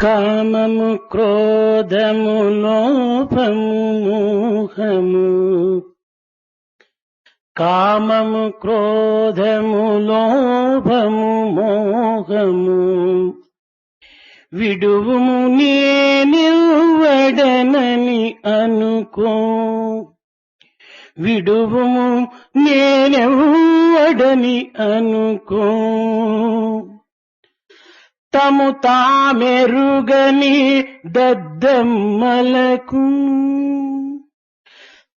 కామము క్రోధము లోభము మోహము కామము క్రోధము లోభము మోహము విడువుము నేనెవ్వడనని అనుకో విడువుము నేనెవ్వడని అనుకో తము తామెరుగని దద్దమ్మలకు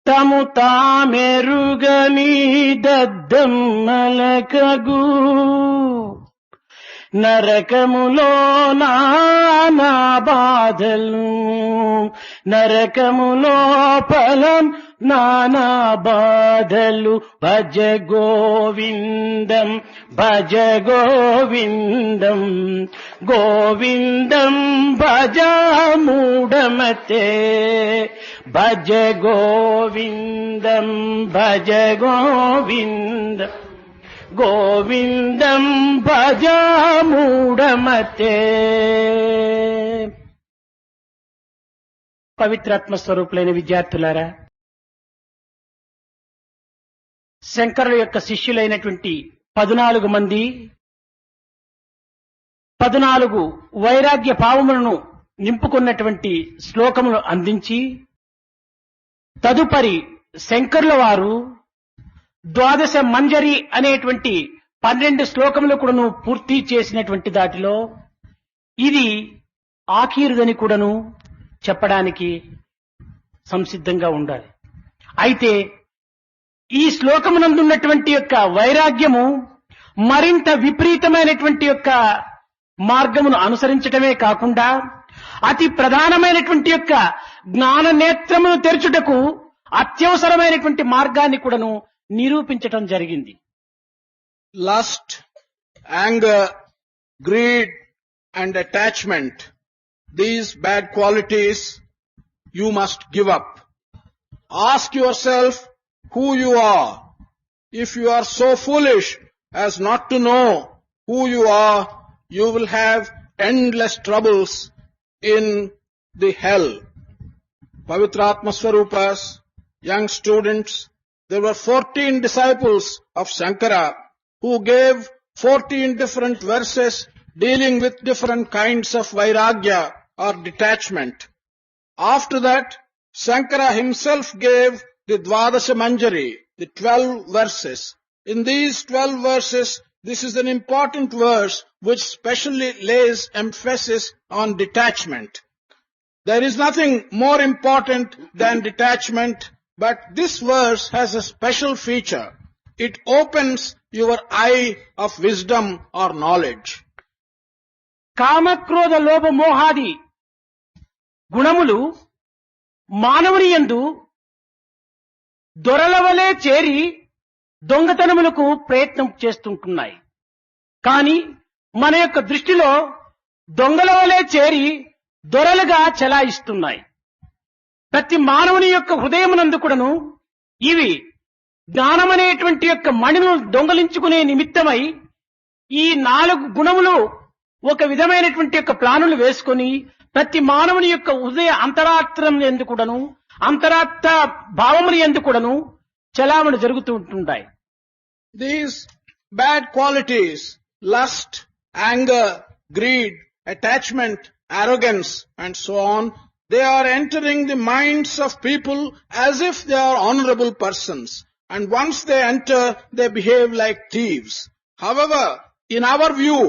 తము తామెరుగని దద్దమ్మలకగు నరకములో నానా బాధలు నరకములో ఫలం నానా బాధలు భజ గోవిందం భజ గోవిందం గోవిందం భజ మూఢమతే భజ గోవిందం భజ గోవిందం గోవిందం భజ మూఢమతే. పవిత్రాత్మ స్వరూపులైన విద్యార్థులారా, శంకరుల యొక్క శిష్యులైనటువంటి 14 మంది 14 వైరాగ్య భావములను నింపుకున్నటువంటి శ్లోకములు అందించి తదుపరి శంకరుల వారు 12 మంజరి అనేటువంటి 12 శ్లోకములు కూడాను పూర్తి చేసినటువంటి దాటిలో ఇది ఆఖీరుదని కూడాను చెప్పడానికి సంసిద్ధంగా ఉండాలి. అయితే ఈ శ్లోకమునందున్నటువంటి యొక్క వైరాగ్యము మరింత విపరీతమైనటువంటి యొక్క మార్గమును అనుసరించటమే కాకుండా అతి ప్రధానమైనటువంటి యొక్క జ్ఞాన నేత్రమును తెరచుటకు అత్యవసరమైనటువంటి మార్గాన్ని కూడాను నిరూపించటం జరిగింది. Lust, anger, greed and attachment, these bad qualities you must give up. Ask yourself who you are. If you are so foolish as not to know who you are, you will have endless troubles in the hell. Pavitratma Swarupas, young students, there were 14 disciples of Shankara who gave 14 different verses dealing with different kinds of vairagya or detachment. After that, Shankara himself gave the Dvadasha Manjari, the 12 verses. In these 12 verses, this is an important verse which specially lays emphasis on detachment. There is nothing more important than detachment, but this verse has a special feature. It opens your eye of wisdom or knowledge. కామక్రోధ లోభ మోహాది గుణములు మానవుని యందు దొరలవలే చేరి దొంగతనములకు ప్రయత్నం చేస్తుంటున్నాయి. కానీ మన యొక్క దృష్టిలో దొంగల వలె చేరి దొరలుగా చెలాయిస్తున్నాయి. ప్రతి మానవుని యొక్క హృదయమునందు కూడాను ఇవి జ్ఞానమనేటువంటి యొక్క మణిను దొంగలించుకునే నిమిత్తమై ఈ 4 గుణములు ఒక విధమైనటువంటి యొక్క ప్లానులు వేసుకొని ప్రతి మానవుని యొక్క హృదయ అంతరాత్రం యందు కూడాను అంతరాత్మ భావములు యందు కూడాను చలామణి జరుగుతూ ఉంటుంటాయి. These bad qualities, lust, anger, greed, attachment, arrogance and so on, they are entering the minds of people as if they are honorable persons. And once they enter, they behave like thieves. However, in our view,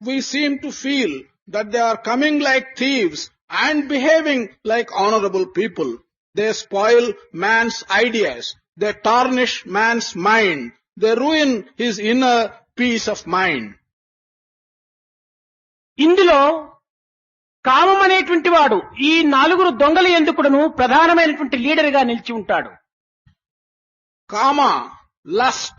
we seem to feel that they are coming like thieves and behaving like honorable people. They spoil man's ideas. They tarnish man's mind. They ruin his inner peace of mind. ఇందులో కామం అనేటువంటి వాడు ఈ 4 దొంగల ఎందుకును ప్రధానమైనటువంటి leader గా నిలిచి ఉంటాడు. Kama, lust,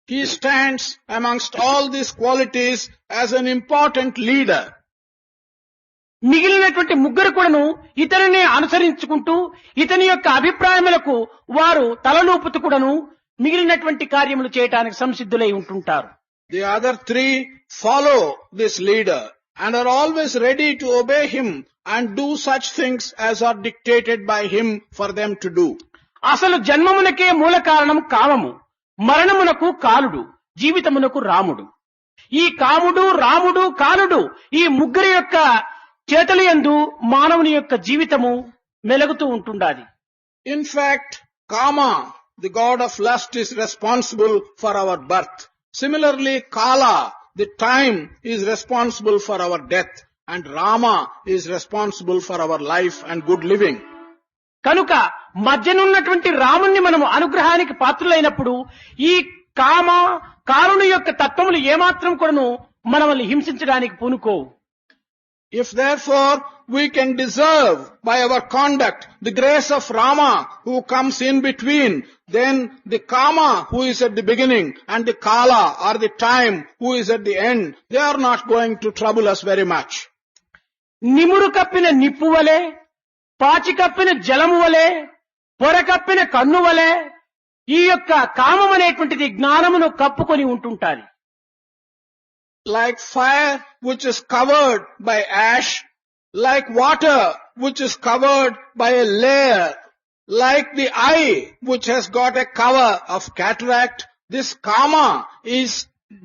he stands amongst all these qualities as an important leader. మిగిలినటువంటి ముగ్గురు కూడాను ఇతనిని అనుసరించుకుంటూ ఇతని యొక్క అభిప్రాయములకు వారు తలలూపుతూ కూడాను మిగిలినటువంటి కార్యములు చేయడానికి సంసిద్ధులై ఉంటుంటారు. The other 3 follow this leader and are always ready to obey him and do such things as are dictated by him for them to do. అసలు జన్మమునకే మూల కారణం కామము, మరణమునకు కాలుడు, జీవితమునకు రాముడు. ఈ కాముడు, రాముడు, కాలుడు ఈ ముగ్గురి యొక్క చేతుల యందు మానవుని యొక్క జీవితము మెలుగుతూ ఉంటుండాది. In fact, Kama, the god of lust, is responsible for our birth. Similarly, Kala, the time, is responsible for our death, and Rama is responsible for our life and good living. కనుక మధ్యనున్నటువంటి రాముణ్ణి మనము అనుగ్రహానికి పాత్రులైనప్పుడు ఈ కామ కారుని యొక్క తత్వములు ఏమాత్రం కూడాను మనల్ని హింసించడానికి పూనుకోవు. If therefore we can deserve by our conduct the grace of Rama who comes in between, then the Kama who is at the beginning and the Kala or the time who is at the end, they are not going to trouble us very much. నిమురు కప్పిన నిప్పు వలె, పాచి కప్పిన జలము వలె, పొర కప్పిన కన్ను వలె ఈ యొక్క కామం అనేటువంటిది జ్ఞానమును కప్పుకొని ఉంటుంటాది. Like fire which is covered by ash, like water which is covered by a layer, like the eye which has got a cover of cataract, this Kama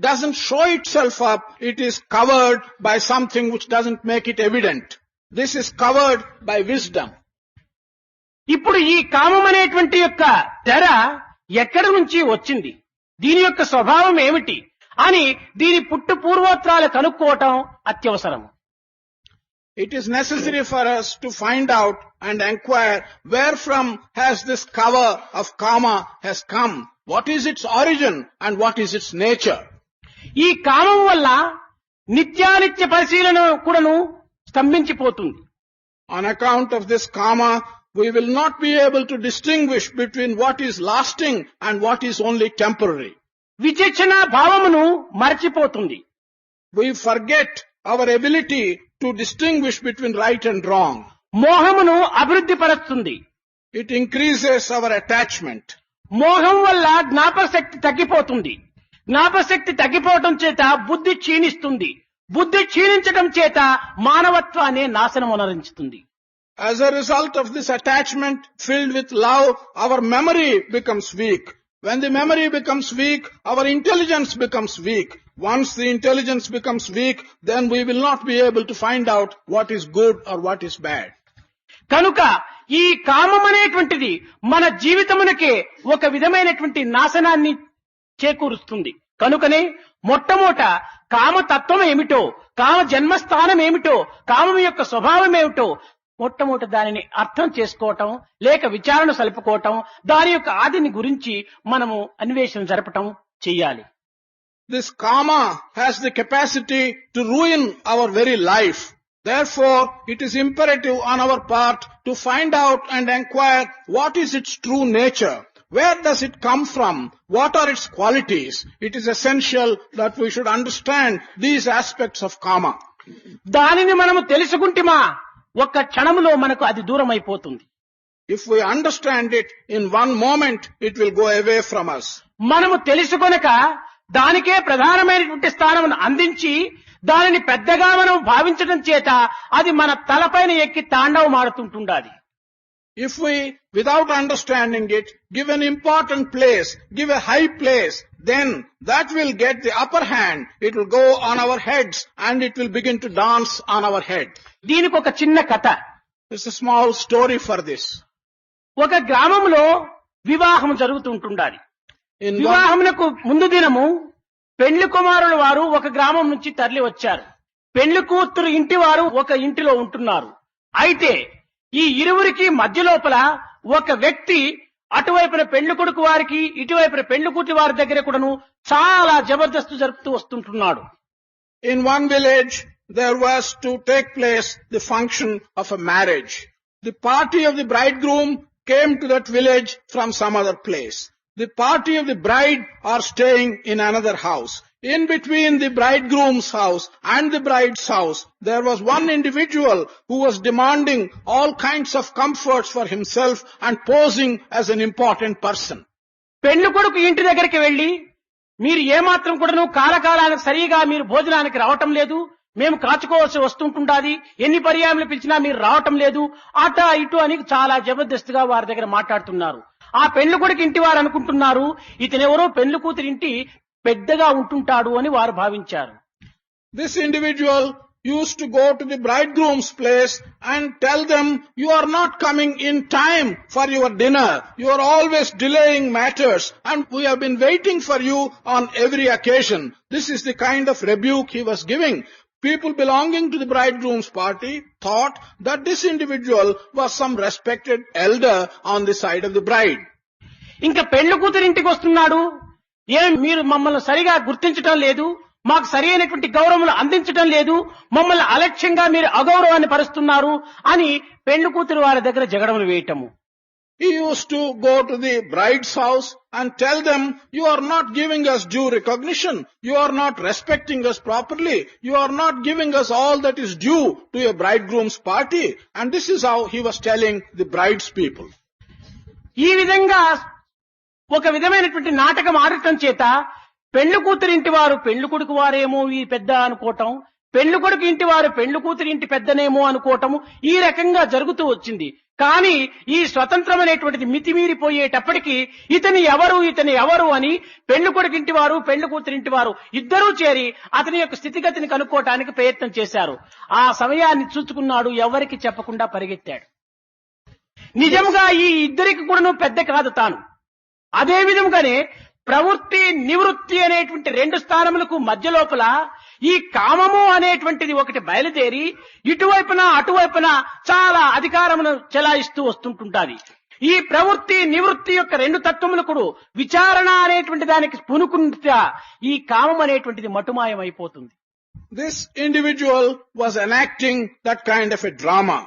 doesn't show itself up, it is covered by something which doesn't make it evident. This is covered by wisdom. ఇప్పుడు ఈ కామం అనేటువంటి యొక్క తెర ఎక్కడి నుంచి వచ్చింది, దీని యొక్క స్వభావం ఏమిటి అని దీని పుట్టు పూర్వోత్తరాలు కనుక్కోవటం అత్యవసరము. It is necessary for us to find out and inquire where from has this cover of Kama has come, what is its origin and what is its nature. ఈ కామం వల్ల నిత్యానిత్య పరిశీలన కూడాను స్తంభించిపోతుంది. On account of this Kama, we will not be able to distinguish between what is lasting and what is only temporary. విచక్షణ భావమును మరచిపోతుంది. We forget our ability to distinguish between right and wrong. మోహమును అభివృద్ధి పరుస్తుంది. It increases our attachment. మోహం వల్ల జ్ఞాపకశక్తి తగ్గిపోతుంది. జ్ఞాపకశక్తి తగ్గిపోవటం చేత బుద్ధి క్షీణిస్తుంది. బుద్ధి క్షీణించడం చేత మానవత్వాన్ని నాశనం అనరించుతుంది. As a result of this attachment filled with love, our memory becomes weak. When the memory becomes weak, our intelligence becomes weak. Once the intelligence becomes weak, then we will not be able to find out what is good or what is bad. కనుక ఈ కామం అనేటువంటిది మన జీవితమునకే ఒక విధమైనటువంటి నాశనాన్ని చేకూరుస్తుంది. కనుకనే మొట్టమొదట కామతత్వం ఏమిటో, కామ జన్మస్థానం ఏమిటో, కామం యొక్క స్వభావం ఏమిటో మొట్టమొదటి దానిని అర్థం చేసుకోవటం, లేక విచారణ సలుపుకోవటం, దాని యొక్క ఆదిని గురించి మనము అన్వేషణ జరపటం చెయ్యాలి. This Kama has the capacity to ruin our very life. Therefore, it is imperative on our part to find out and inquire what is its true nature. Where does it come from? What are its qualities? It is essential that we should understand these aspects of Kama. దానిని మనము తెలుసుకుంటేమా ఒక్క క్షణములో మనకు అది దూరం అయిపోతుంది. If we understand it in one moment, it will go away from us. మనము తెలుసుకొనక దానికే ప్రధానమైనటువంటి స్థానమును అందించి దానిని పెద్దగా మనం భావించడం చేత అది మన తలపైన ఎక్కి తాండవమాడుతుంటుండాలి. If we, without understanding it, give an important place, give a high place, then that will get the upper hand. It will go on our heads and it will begin to dance on our head. దీనికి ఒక చిన్న కథ. There's a small story for this. ఒక గ్రామంలో వివాహం జరుగుతుంటుండాలి. వివాహమునకు ముందు దినము పెళ్లి కుమారుల వారు ఒక గ్రామం నుంచి తరలి వచ్చారు. పెళ్లి కూతురు ఇంటి వారు ఒక ఇంటిలో ఉంటున్నారు. అయితే ఈ ఇరువురికి మధ్య లోపల ఒక వ్యక్తి అటువైపున పెళ్లి కొడుకు వారికి, ఇటువైపున పెళ్లి కూతురు వారి దగ్గర కూడాను చాలా జబర్దస్తు జరుపుతూ వస్తుంటున్నాడు. In one village, there was to take place the function of a marriage. The party of the bridegroom came to that village from some other place. The party of the bride are staying in another house. In between the bridegroom's house and the bride's house, there was one individual who was demanding all kinds of comforts for himself and posing as an important person. పెళ్లి కొడుకు ఇంటి దగ్గరికి వెళ్లి, మీరు ఏమాత్రం కూడాను కాలకాలానికి సరిగా మీరు భోజనానికి రావటం లేదు, మేము కాచుకోవాల్సి వస్తుంటుండాది, ఎన్ని పర్యాయములు పిలిచినా మీరు రావటం లేదు, అటా ఇటు అని చాలా జబర్దస్త్గా వారి దగ్గర మాట్లాడుతున్నారు. ఆ పెళ్లి కొడుకు ఇంటి వారు అనుకుంటున్నారు ఇతనెవరో పెళ్లి కూతురి ఇంటి పెద్దగా ఉంటుంటాడు అని వారు భావించారు. This individual used to go to the bridegroom's place and tell them, you are not coming in time for your dinner. You are always delaying matters and we have been waiting for you on every occasion. This is the kind of rebuke he was giving. People belonging to the bridegroom's party thought that this individual was some respected elder on the side of the bride. ఇంకా పెళ్లి కూతురి ఇంటికి వస్తున్నాడు, ఏం మీరు మమ్మల్ని సరిగా గుర్తించడం లేదు, మాకు సరి అయినటువంటి గౌరవం అందించడం లేదు, మమ్మల్ని అలక్ష్యంగా మీరు అగౌరవాన్ని పరుస్తున్నారు అని పెళ్లి కూతురు వారి దగ్గర జగడములు వేయటము. He used to go to the bride's house and tell them, you are not giving us due recognition, you are not respecting us properly, you are not giving us all that is due to a bridegroom's party. And this is how he was telling the bride's people. ఈ విధంగా ఒక విధమైనటువంటి నాటకం ఆడటం చేత పెళ్లి కూతురి ఇంటి వారు పెళ్లి కొడుకు వారేమో ఈ పెద్ద అనుకోవటం, పెళ్లి కొడుకు ఇంటి వారు పెళ్లి కూతురి ఇంటి పెద్దనేమో అనుకోవటము ఈ రకంగా జరుగుతూ వచ్చింది. కానీ ఈ స్వతంత్రం అనేటువంటిది మితిమీరిపోయేటప్పటికీ ఇతని ఎవరు అని పెళ్లి కొడుకు ఇంటి వారు పెళ్లి కూతురి ఇంటి వారు ఇద్దరూ చేరి అతని యొక్క స్థితిగతిని కనుక్కోవటానికి ప్రయత్నం చేశారు. ఆ సమయాన్ని చూసుకున్నాడు, ఎవరికి చెప్పకుండా పరిగెత్తాడు. నిజంగా ఈ ఇద్దరికి కూడాను పెద్ద కాదు తాను. అదే విధంగానే ప్రవృత్తి నివృత్తి అనేటువంటి రెండు స్థానములకు మధ్య లోపల ఈ కామము అనేటువంటిది ఒకటి బయలుదేరి ఇటువైపున అటువైపున చాలా అధికారమును చెలాయిస్తూ వస్తుంటుంటాది. ఈ ప్రవృత్తి నివృత్తి యొక్క రెండు తత్వములకు విచారణ అనేటువంటి దానికి పూనుకుంటా ఈ కామం అనేటువంటిది మటుమాయం అయిపోతుంది. This individual was enacting that kind of a drama.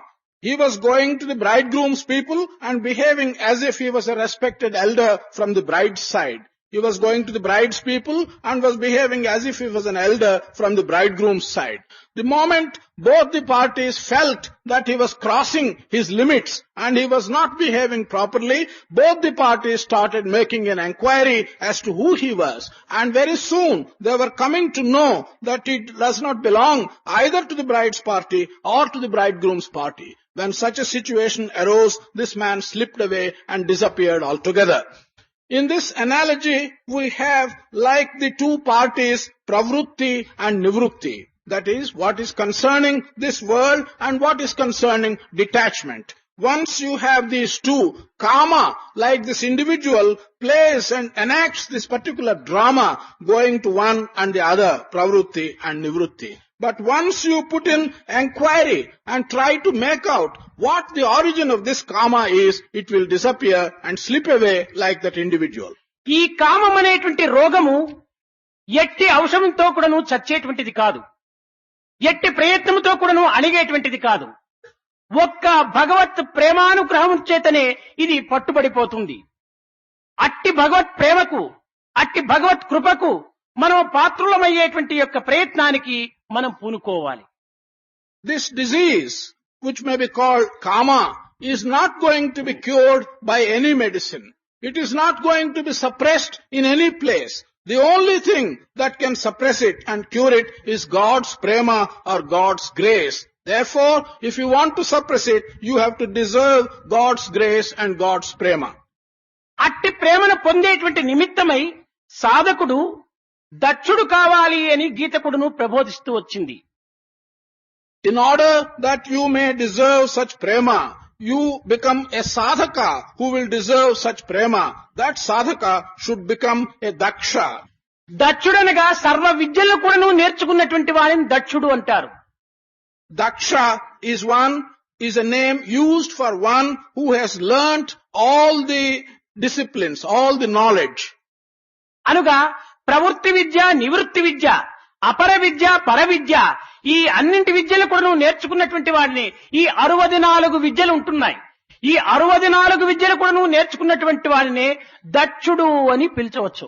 He was going to the bridegroom's people and behaving as if he was a respected elder from the bride's side. He was going to the bride's people and was behaving as if he was an elder from the bridegroom's side. The moment both the parties felt that he was crossing his limits and he was not behaving properly, both the parties started making an inquiry as to who he was. And very soon they were coming to know that he does not belong either to the bride's party or to the bridegroom's party. When such a situation arose, this man slipped away and disappeared altogether. In this analogy, we have like the two parties, pravrutti and nivrutti. That is, what is concerning this world and what is concerning detachment. Once you have these two, kama, like this individual, plays and enacts this particular drama going to one and the other, pravrutti and nivrutti. But once you put in inquiry and try to make out what the origin of this karma is, it will disappear and slip away like that individual. ఈ కామం అనేటువంటి రోగము ఎట్టి ఔషధంతో కూడాను చచ్చేటువంటిది కాదు, ఎట్టి ప్రయత్నంతో కూడాను అణిగేటువంటిది కాదు. ఒక్క భగవత్ ప్రేమానుగ్రహం చేతనే ఇది పట్టుబడిపోతుంది. అట్టి భగవత్ ప్రేమకు, అట్టి భగవత్ కృపకు మనం పాత్రులమయ్యేటువంటి యొక్క ప్రయత్నానికి మనం పూనుకోవాలి. This disease, which may be called karma, is not going to be cured by any medicine. It is not going to be suppressed in any place. The only thing that can suppress it and cure it is God's prema or God's grace. Therefore, if you want to suppress it, you have to deserve God's grace and God's prema. అట్టి ప్రేమను పొందేటువంటి నిమిత్తమై సాధకుడు దక్షుడు కావాలి అని గీతకుడును ప్రబోధిస్తూ వచ్చింది. In order that you may deserve such prema, you become a sadhaka who will deserve such prema. That sadhaka should become a daksha. దక్షుడనగా సర్వ విద్యలను కూడాను నేర్చుకున్నటువంటి వారిని దక్షుడు అంటారు. Daksha is a name used for one who has learnt all the disciplines, all the knowledge. అనుగా ప్రవృత్తి విద్య, నివృత్తి విద్య, అపర విద్య, పర విద్య, ఈ అన్నింటి విద్యలు కూడా నేర్చుకున్నటువంటి వాడిని ఈ 64 విద్యలు ఉంటున్నాయి. ఈ 64 విద్యలు కూడా నేర్చుకున్నటువంటి వాడిని దక్షుడు అని పిలిచవచ్చు.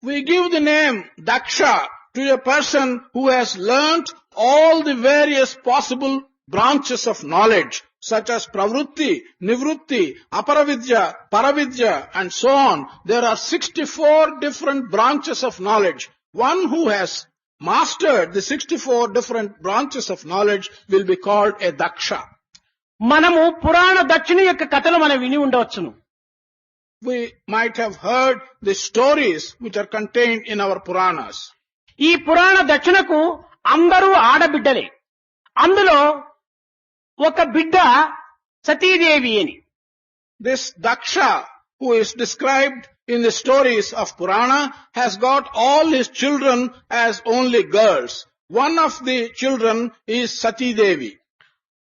We give the name Daksha to a person who has learnt all the various possible branches of knowledge, such as pravrutti, nivrutti, aparavidya, paravidya, and so on. There are 64 different branches of knowledge. One who has mastered the 64 different branches of knowledge will be called a daksha. మనము పురాణ దక్షిణ యొక్క కథలు మనం విని ఉండవచ్చును. We might have heard the stories which are contained in our Puranas. ఈ పురాణ దక్షిణకు అందరూ ఆడబిడ్డలే. అందులో ఒక బిడ్డ సతీదేవి అని. This Daksha, who is described in the stories of Purana, has got all his children as only girls. One of the children is Sati Devi.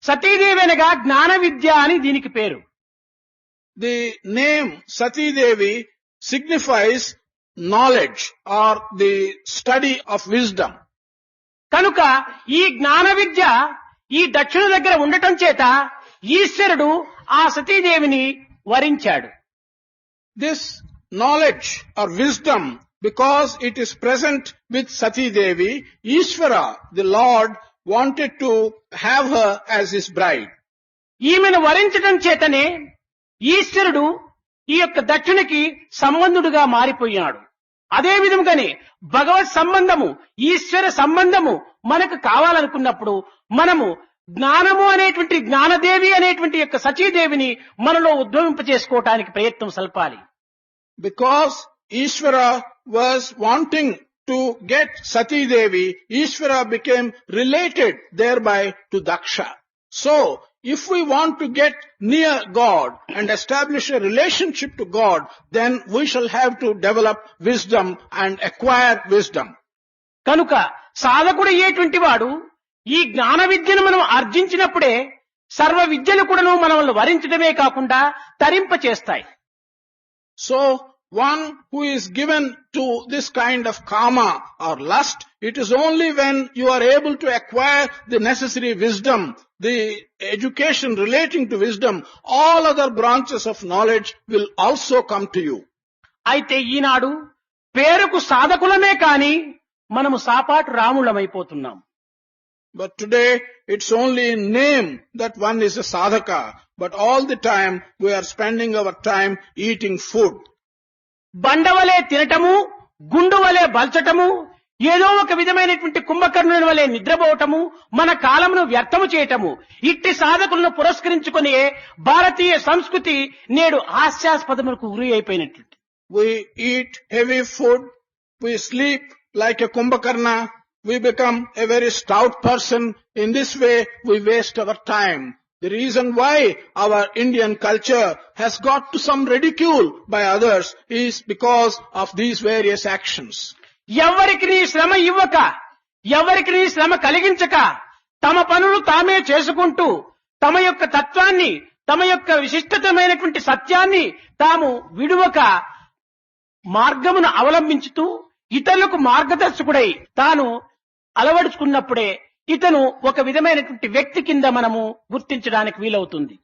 Satidevi అనగా జ్ఞాన విద్య అని దీనికి పేరు. The name Sati Devi signifies knowledge or the study of wisdom. కనుక ఈ జ్ఞాన విద్య ఈ దక్షిణ దగ్గర ఉండటం చేత ఈశ్వరుడు ఆ సతీదేవిని వరించాడు. This knowledge or wisdom, because it is present with Sati Devi, Ishvara, the Lord, wanted to have her as his bride. ఈమెను వరించడం చేతనే ఈశ్వరుడు ఈ యొక్క దక్షిణకి సంబంధుడుగా మారిపోయాడు. అదే విధంగానే భగవత్ సంబంధము, ఈశ్వర సంబంధము మనకు కావాలనుకున్నప్పుడు మనము జ్ఞానము అనేటువంటి జ్ఞానదేవి అనేటువంటి యొక్క సచీదేవిని మనలో ఉద్భవింప చేసుకోవటానికి ప్రయత్నం సల్పాలి. Because Ishvara was wanting to get Sati Devi, Ishvara became related thereby to Daksha. So, if we want to get near God and establish a relationship to God, then we shall have to develop wisdom and acquire wisdom. కనుక సాధకుడు అయ్యేటువంటి వాడు ఈ జ్ఞాన విద్యను మనం ఆర్జించినప్పుడే సర్వ విద్యలు కూడాను మనల్ని వరించడమే కాకుండా తరింప చేస్తాయి. So, one who is given to this kind of karma or lust, it is only when you are able to acquire the necessary wisdom, the education relating to wisdom, all other branches of knowledge will also come to you. అయితే ఈనాడు పేరుకు సాధకులమే కాని మనము సాపాటు రాములమైపోతున్నాం. But today, it's only in name that one is a sadhaka, but all the time we are spending our time eating food. బండవలే తినటము, గుండు వలె బల్చటము, ఏదో ఒక విధమైనటువంటి కుంభకర్ణుని వలె నిద్రపోవటము, మన కాలమును వ్యర్థము చేయటము, ఇట్టి సాధకులను పురస్కరించుకుని భారతీయ సంస్కృతి నేడు హాస్యాస్పదములకు గురి అయిపోయినట్లు. We eat heavy food, we sleep like a kumbhakarna, we become a very stout person. In this way, we waste our time. The reason why our Indian culture has got to some ridicule by others is because of these various actions. ఎవరికి నీ శ్రమ ఇవ్వక, ఎవరికి నీ శ్రమ కలిగించక, తమ పనులు తామే చేసుకుంటూ తమ యొక్క తత్వాన్ని, తమ యొక్క విశిష్టతమైనటువంటి సత్యాన్ని తాము విడువక మార్గమును అవలంబించుతూ ఇతరులకు మార్గదర్శకుడై తాను అలవడుచుకున్నప్పుడే ఇతను ఒక విధమైనటువంటి వ్యక్తి కింద మనము గుర్తించడానికి వీలవుతుంది.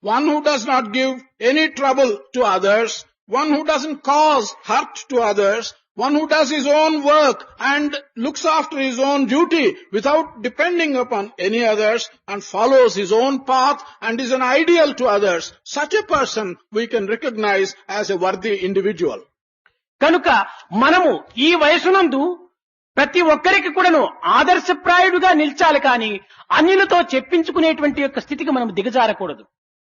One who does not give any trouble to others, one who doesn't cause hurt to others, one who does his own work and looks after his own duty without depending upon any others and follows his own path and is an ideal to others, such a person we can recognize as a worthy individual. కనుక మనము ఈ వయసునందు ప్రతి ఒక్కరికి కూడాను ఆదర్శప్రాయుడుగా నిల్చాలి కానీ అన్యులతో చెప్పించుకునేటువంటి యొక్క స్థితికి మనం దిగజారకూడదు.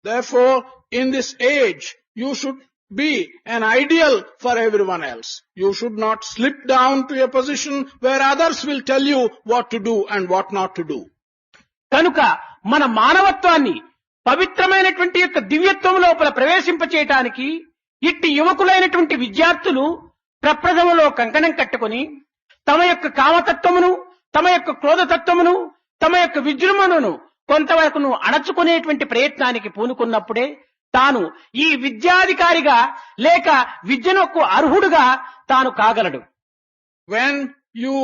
Therefore, in this age, you should be an ideal for everyone else. You should not slip down to a position where others will tell you what to do and what not to do. కనుక మన మానవత్వాన్ని పవిత్రమైనటువంటి యొక్క దివ్యత్వం లోపల ప్రవేశింపచేయటానికి ఇట్టి యువకులైనటువంటి విద్యార్థులు ప్రప్రథమలో కంకణం కట్టుకొని తమ యొక్క కామతత్వమును, తమ యొక్క క్రోధతత్వమును, తమ యొక్క విజృంభణను కొంతవరకును అణచుకునేటువంటి ప్రయత్నానికి పూనుకున్నప్పుడే తాను ఈ విద్యాధికారిగా లేక విద్యనొక్కు అర్హుడుగా తాను కాగలడు. When you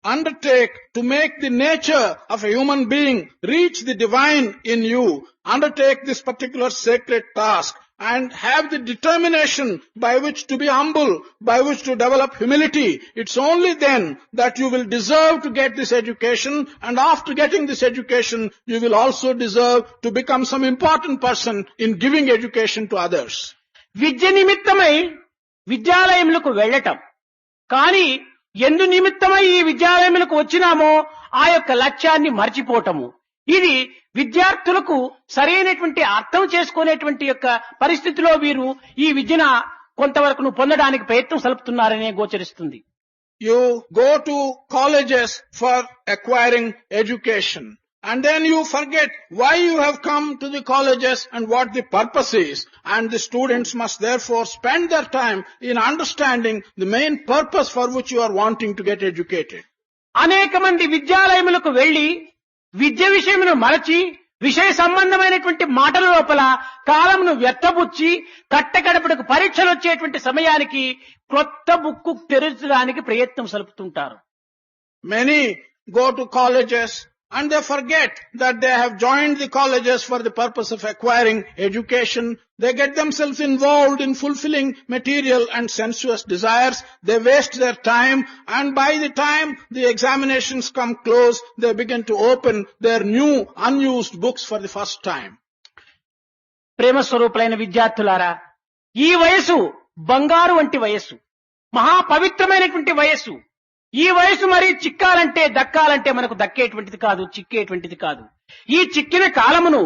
undertake to make the nature of a human being reach the divine in you, undertake this particular sacred task and have the determination by which to be humble, by which to develop humility, it's only then that you will deserve to get this education, and after getting this education, you will also deserve to become some important person in giving education to others. విద్య నిమిత్తమై విద్యాలయములకు వెళ్ళటం, కానీ ఎందు నిమిత్తమై ఈ విద్యాలయములకు వచ్చినామో ఆ యొక్క లక్ష్యాన్ని మర్చిపోవటము. ఇది విద్యార్థులకు సరైనటువంటి అర్థం చేసుకునేటువంటి యొక్క పరిస్థితిలో వీరు ఈ విద్యను కొంతవరకు పొందడానికి ప్రయత్నం సలుపుతున్నారనే గోచరిస్తుంది. You go to colleges for acquiring education, and then you forget why you have come to the colleges and what the purpose is, and the students must therefore spend their time in understanding the main purpose for which you are wanting to get educated. అనేక మంది విద్యాలయములకు వెళ్లి విద్య విషయమును మరచి విషయ సంబంధమైనటువంటి మాటల లోపల కాలమును వ్యర్థపుచ్చి కట్టగడపడకు పరీక్షలు వచ్చేటువంటి సమయానికి కొత్త బుక్కు తెరచడానికి ప్రయత్నం సలుపుతుంటారు. Many go to colleges and they forget that they have joined the colleges for the purpose of acquiring education. They get themselves involved in fulfilling material and sensuous desires. They waste their time, and by the time the examinations come close, they begin to open their new unused books for the first time. ప్రేమ స్వరూపులైన విద్యార్థులారా, ఈ వయసు బంగారు వంటి వయస్సు, మహా పవిత్రమైనటువంటి వయస్సు. ఈ వయసు మరి చిక్కాలంటే దక్కాలంటే మనకు దక్కేటువంటిది కాదు, చిక్కేటువంటిది కాదు. ఈ చిక్కిన కాలమును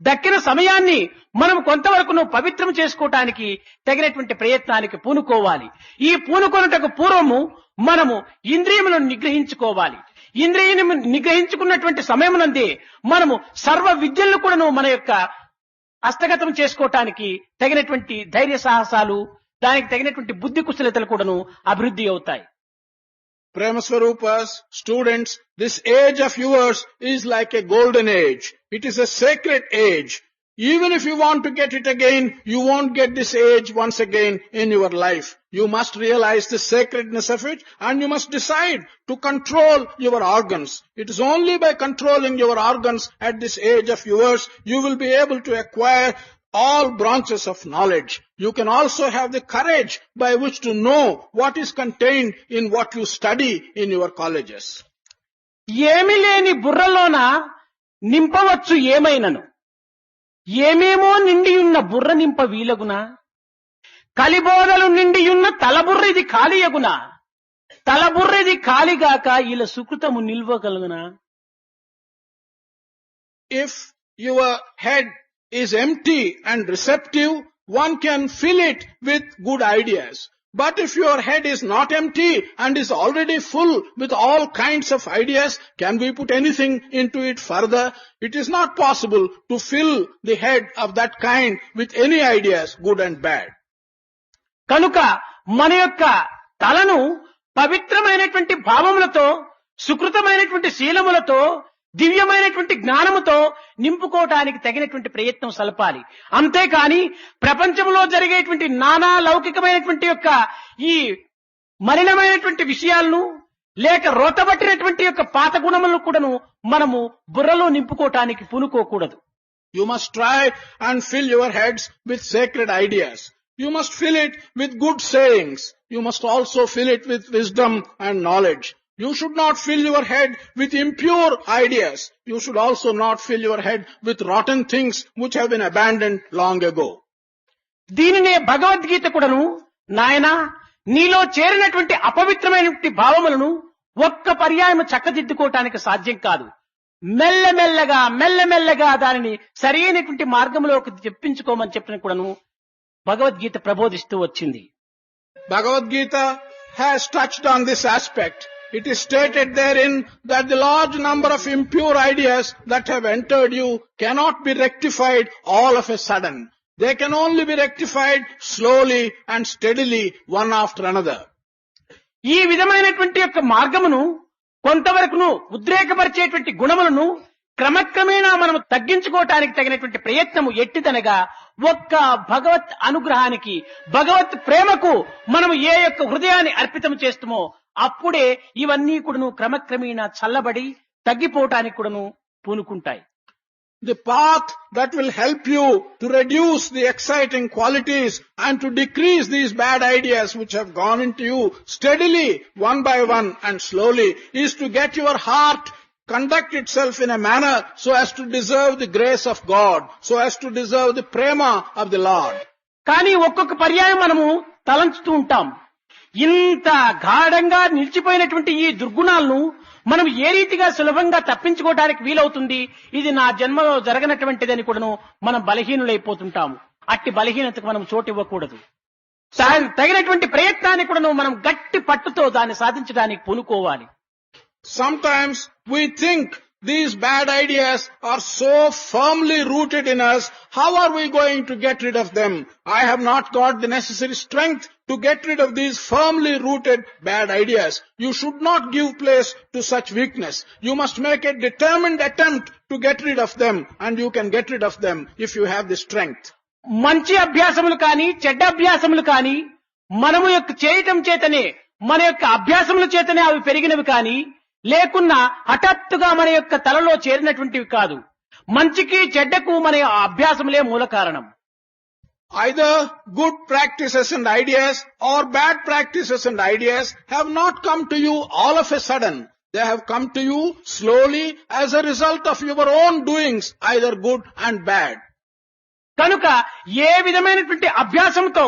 దక్కిన సమయాన్ని మనం కొంతవరకు పవిత్రం చేసుకోవటానికి తగినటువంటి ప్రయత్నానికి పూనుకోవాలి. ఈ పూనుకొనుటకు పూర్వము మనము ఇంద్రియములను నిగ్రహించుకోవాలి. ఇంద్రియము నిగ్రహించుకున్నటువంటి సమయమునందే మనము సర్వ విద్యలను కూడాను మన యొక్క హస్తగతం చేసుకోవటానికి తగినటువంటి ధైర్య సాహసాలు, దానికి తగినటువంటి బుద్ధి కుశలతలు కూడాను అభివృద్ధి అవుతాయి. Prema Swarupas, students, this age of yours is like a golden age. It is a sacred age. Even if you want to get it again, you won't get this age once again in your life. You must realize the sacredness of it, and you must decide to control your organs. It is only by controlling your organs at this age of yours, you will be able to acquire all branches of knowledge. You can also have the courage by which to know what is contained in what you study in your colleges. ఏమి లేని బుర్రలోన నింపవచ్చు ఏమైనను, ఏమేమో నిండియున్న బుర్ర నింప వీలగునా, కలిబోధలు నిండియున్న తలబుర్ర ఇది ఖాళీయగునా, తలబుర్ర ఇది ఖాళీగాక ఇలా సుకృతము నిల్వగలుగునా. If your head is empty and receptive, one can fill it with good ideas. But if your head is not empty and is already full with all kinds of ideas, can we put anything into it further? It is not possible to fill the head of that kind with any ideas, good and bad. కనుక మన యొక్క తలను పవిత్రమైనటువంటి భావములతో, సుకృతమైనటువంటి శీలములతో, దివ్యమైనటువంటి జ్ఞానముతో నింపుకోవటానికి తగినటువంటి ప్రయత్నం సలపాలి. అంతేకాని ప్రపంచంలో జరిగేటువంటి నానా లౌకికమైనటువంటి యొక్క ఈ మలినమైనటువంటి విషయాలను లేక రోతబట్టినటువంటి యొక్క పాత గుణములను కూడాను మనము బుర్రలో నింపుకోవటానికి పూనుకోకూడదు. You must try and fill your heads with sacred ideas. You must fill it with good sayings. You must also fill it with wisdom and knowledge. You should not fill your head with impure ideas. You should also not fill your head with rotten things which have been abandoned long ago. దీనినే భగవద్గీత కూడాను, నాయనా నీలో చేరినటువంటి అపవిత్రమైనటువంటి భావములను ఒక్క పర్యాయం చక్కదిద్దుకోవటానికి సాధ్యం కాదు. మెల్లమెల్లగా మెల్లమెల్లగా దానిని సరైనటువంటి మార్గంలోకి తెప్పించుకోమని చెప్పిన కూడాను భగవద్గీత ప్రబోధిస్తూ వచ్చింది. Bhagavad Gita has touched on this aspect. It is stated therein that the large number of impure ideas that have entered you cannot be rectified all of a sudden. They can only be rectified slowly and steadily, one after another. ఈ విధమైనటువంటి యొక్క మార్గమును కొంతవరకును ఉద్రేకపరిచేటువంటి గుణములను క్రమక్రమేణా మనము తగ్గించుకోవటానికి తగినటువంటి ప్రయత్నము ఎట్టిదనగా ఒక్క భగవత్ అనుగ్రహానికి, భగవత్ ప్రేమకు మనము ఏ యొక్క హృదయాన్ని అర్పితం చేస్తామో అప్పుడే ఇవన్నీ కూడాను క్రమక్రమేణా చల్లబడి తగ్గిపోవటానికి కూడాను పూనుకుంటాయి. The path that will help you to reduce the exciting qualities and to decrease these bad ideas which have gone into you steadily, one by one and slowly, is to get your heart conduct itself in a manner so as to deserve the grace of God, so as to deserve the prema of the Lord. కానీ ఒక్కొక్క పర్యాయం మనము తలంచుతూ ఉంటాం. ఇంత గాఢంగా నిలిచిపోయినటువంటి ఈ దుర్గుణాలను మనం ఏ రీతిగా సులభంగా తప్పించుకోవడానికి వీలవుతుంది, ఇది నా జన్మలో జరగనటువంటిదని కూడాను మనం బలహీనులైపోతుంటాము. అట్టి బలహీనతకు మనం చోటు ఇవ్వకూడదు. తగినటువంటి ప్రయత్నాన్ని కూడాను మనం గట్టి పట్టుతో దాన్ని సాధించడానికి పూనుకోవాలి. Sometimes we think these bad ideas are so firmly rooted in us. How are we going to get rid of them? I have not got the necessary strength to get rid of these firmly rooted bad ideas. You should not give place to such weakness. You must make a determined attempt to get rid of them, and you can get rid of them if you have the strength. మంచి అభ్యాసములు కానీ చెడ్డ అభ్యాసములు కానీ మనము యొక్క చేయటం చేతనే, మన యొక్క అభ్యాసముల చేతనే అవి పెరిగినవి కానీ లేకున్నా హఠాత్తుగా మన యొక్క తలలో చేరినటువంటివి కాదు. మంచికి చెడ్డకు మన అభ్యాసములే మూల కారణం. Either good practices and ideas or bad practices and ideas have not come to you all of a sudden. They have come to you slowly as a result of your own doings, either good and bad. కనుక ఏ విధమైనటువంటి అభ్యాసంతో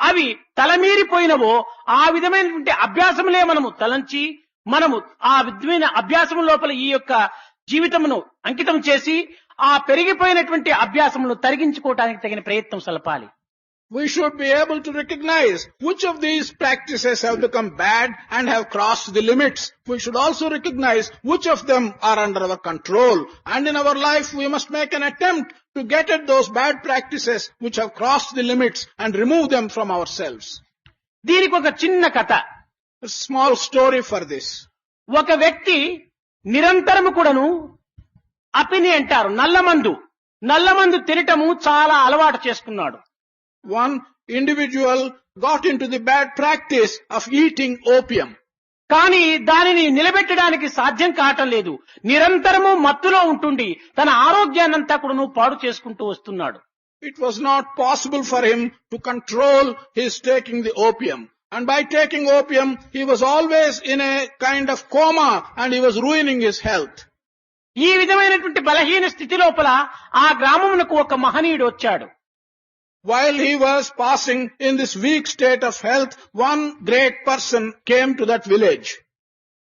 అవి తలమీరిపోయినవో ఆ విధమైనటువంటి అభ్యాసములే మనము తలంచి మనము ఆ విధమైన అభ్యాసం లోపల ఈ యొక్క జీవితమును అంకితం చేసి ఆ పెరిగిపోయినటువంటి అభ్యాసమును తరిగించుకోవడానికి తగిన ప్రయత్నం సలపాలి. We should be able to recognize which of these practices have become bad and have crossed the limits. We should also recognize which of them are under our control. And in our life we must make an attempt to get at those bad practices which have crossed the limits and remove them from ourselves. దీనికి ఒక చిన్న కథ. A small story for this. ఒక వ్యక్తి నిరంతరము కూడాను అపిని అంటారు నల్లమందు తినటము చాలా అలవాటు చేసుకున్నాడు. One individual got into the bad practice of eating opium. కానీ దానిని నిలబెట్టడానికి సాధ్యం కావటం లేదు. నిరంతరము మత్తులో ఉంటుండి తన ఆరోగ్యాన్నంతా కూడాను పాడు చేసుకుంటూ వస్తున్నాడు. It was not possible for him to control his taking the opium. And by taking opium, he was always in a kind of coma and he was ruining his health. ఈ విధమైనటువంటి బలహీన స్థితి లోపల ఆ గ్రామమునకు ఒక మహనీయుడు వచ్చాడు. While he was passing in this weak state of health, one great person came to that village.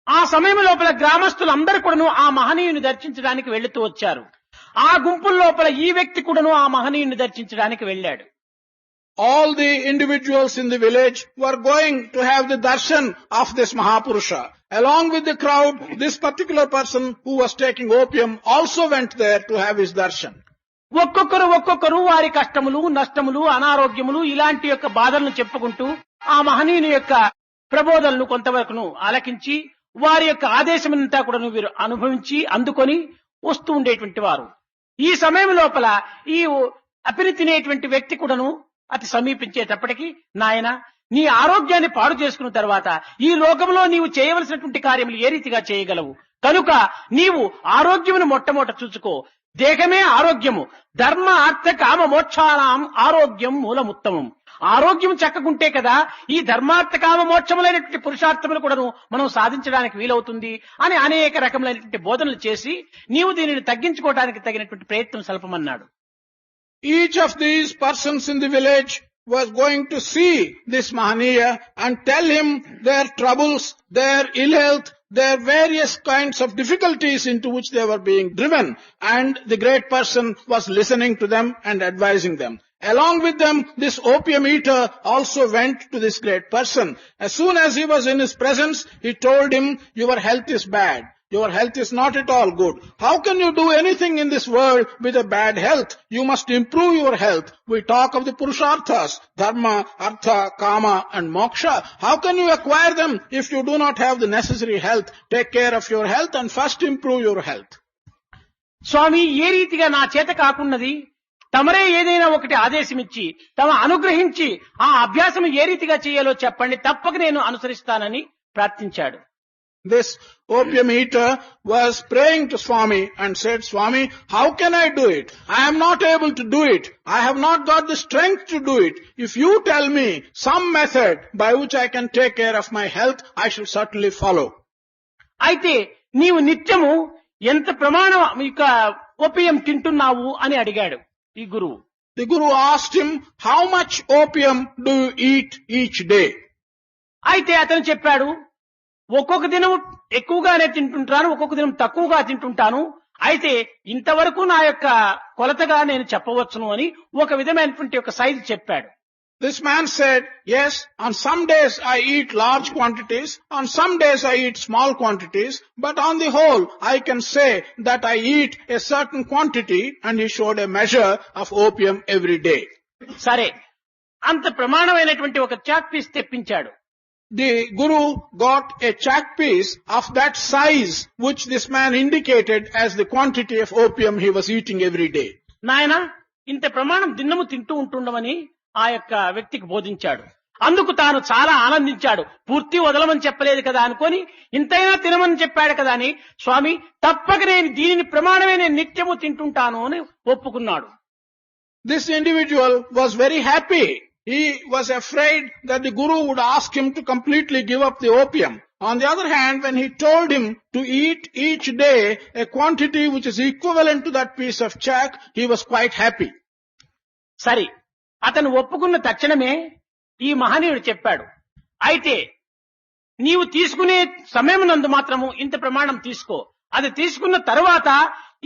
ఆ సమయం లోపల గ్రామస్తులందరూ కూడాను ఆ మహనీయుని దర్శించడానికి వెళుతూ వచ్చారు. ఆ గుంపుల లోపల ఈ వ్యక్తి కూడాను ఆ మహనీయుని దర్శించడానికి వెళ్ళాడు. All the individuals in the village were going to have the darshan of this Mahapurusha. Along with the crowd, this particular person who was taking opium also went there to have his darshan. ఒక్కొక్కరు వారి కష్టములు, నష్టములు, అనారోగ్యములు ఇలాంటి యొక్క బాధలను చెప్పుకుంటూ ఆ మహనీయుని యొక్క ప్రబోధనలు కొంతవరకును ఆలకించి వారి యొక్క ఆదేశమంతా కూడా వీరు అనుభవించి అందుకొని వస్తూ ఉండేటువంటి వారు. ఈ సమయం లోపల ఈ అపిని తినేటువంటి వ్యక్తి కూడాను అతి సమీపించేటప్పటికీ, నాయన నీ ఆరోగ్యాన్ని పాడు చేసుకున్న తర్వాత ఈ లోకంలో నీవు చేయవలసినటువంటి కార్యములు ఏ రీతిగా చేయగలవు? కనుక నీవు ఆరోగ్యమును మొట్టమొదట చూసుకో. దేహమే ఆరోగ్యము. ధర్మ అర్థ కామ మోక్షానాం ఆరోగ్యం మూలముత్తమం. ఆరోగ్యం చక్కకుంటే కదా ఈ ధర్మార్థ కామ మోక్షములైనటువంటి పురుషార్థములు కూడాను మనం సాధించడానికి వీలవుతుంది అని అనేక రకములైనటువంటి బోధనలు చేసి నీవు దీనిని తగ్గించుకోవడానికి తగినటువంటి ప్రయత్నం సల్పమన్నాడు. Each of these persons in the village was going to see this Mahaniya and tell him their troubles, their ill health, their various kinds of difficulties into which they were being driven, and the great person was listening to them and advising them. Along with them, this opium eater also went to this great person. As soon as he was in his presence, he told him, your health is bad. Your health is not at all good. How can you do anything in this world with a bad health? You must improve your health. We talk of the Purusharthas, Dharma, Artha, Kama and Moksha. How can you acquire them if you do not have the necessary health? Take care of your health and first improve your health. స్వామి, ఏ రీతిగా నా చేత కాకున్నది తమరే ఏదైనా ఒకటి ఆదేశమిచ్చి తమ అనుగ్రహించి ఆ అభ్యాసం ఏ రీతిగా చేయాలో చెప్పండి, తప్పక నేను అనుసరిస్తానని ప్రార్థించాడు. This opium eater was praying to Swami and said, Swami, how can I do it? I am not able to do it. I have not got the strength to do it. If you tell me some method by which I can take care of my health, I shall certainly follow. అయితే నీవు నిత్యము ఎంత ప్రమాణం ఇక opium తింటున్నావు అని అడిగాడు ఈ గురువు. The Guru asked him, how much opium do you eat each day? అయితే అతను చెప్పాడు, ఒక్కొక్క దినం ఎక్కువగానే తింటుంటాను, ఒక్కొక్క దినం తక్కువగా తింటుంటాను. అయితే ఇంతవరకు నా యొక్క కొలతగా నేను చెప్పవచ్చును అని ఒక విధమైనటువంటి ఒక సైజు చెప్పాడు. This man said, yes, on some days I eat large quantities, on some days I eat small quantities, but on the whole I can say that I eat a certain quantity, and he showed a measure of opium every day. సరే, అంత ప్రమాణమైనటువంటి ఒక chalk piece తెప్పించాడు. The Guru got a chalk piece of that size which this man indicated as the quantity of opium he was eating every day. నాయన, ఇంత ప్రమాణం దిన్నము తింటూ ఉంటుండమని ఆ యొక్క వ్యక్తికి బోధించాడు. అందుకు తాను చాలా ఆనందించాడు. పూర్తి వదలమని చెప్పలేదు కదా అనుకొని, ఇంతైనా తినమని చెప్పాడు కదా అని, స్వామి తప్పక నేను దీనిని ప్రమాణమే నేను నిత్యము తింటుంటాను అని ఒప్పుకున్నాడు. This individual was very happy. He was afraid that the Guru would ask him to completely give up the opium. On the other hand, when he told him to eat each day a quantity which is equivalent to that piece of chalk, he was quite happy. సరే, అతను ఒప్పుకున్న తక్షణమే ఈ మహనీయుడు చెప్పాడు, అయితే నీవు తీసుకునే సమయం నందు మాత్రము ఇంత ప్రమాణం తీసుకో. అది తీసుకున్న తరువాత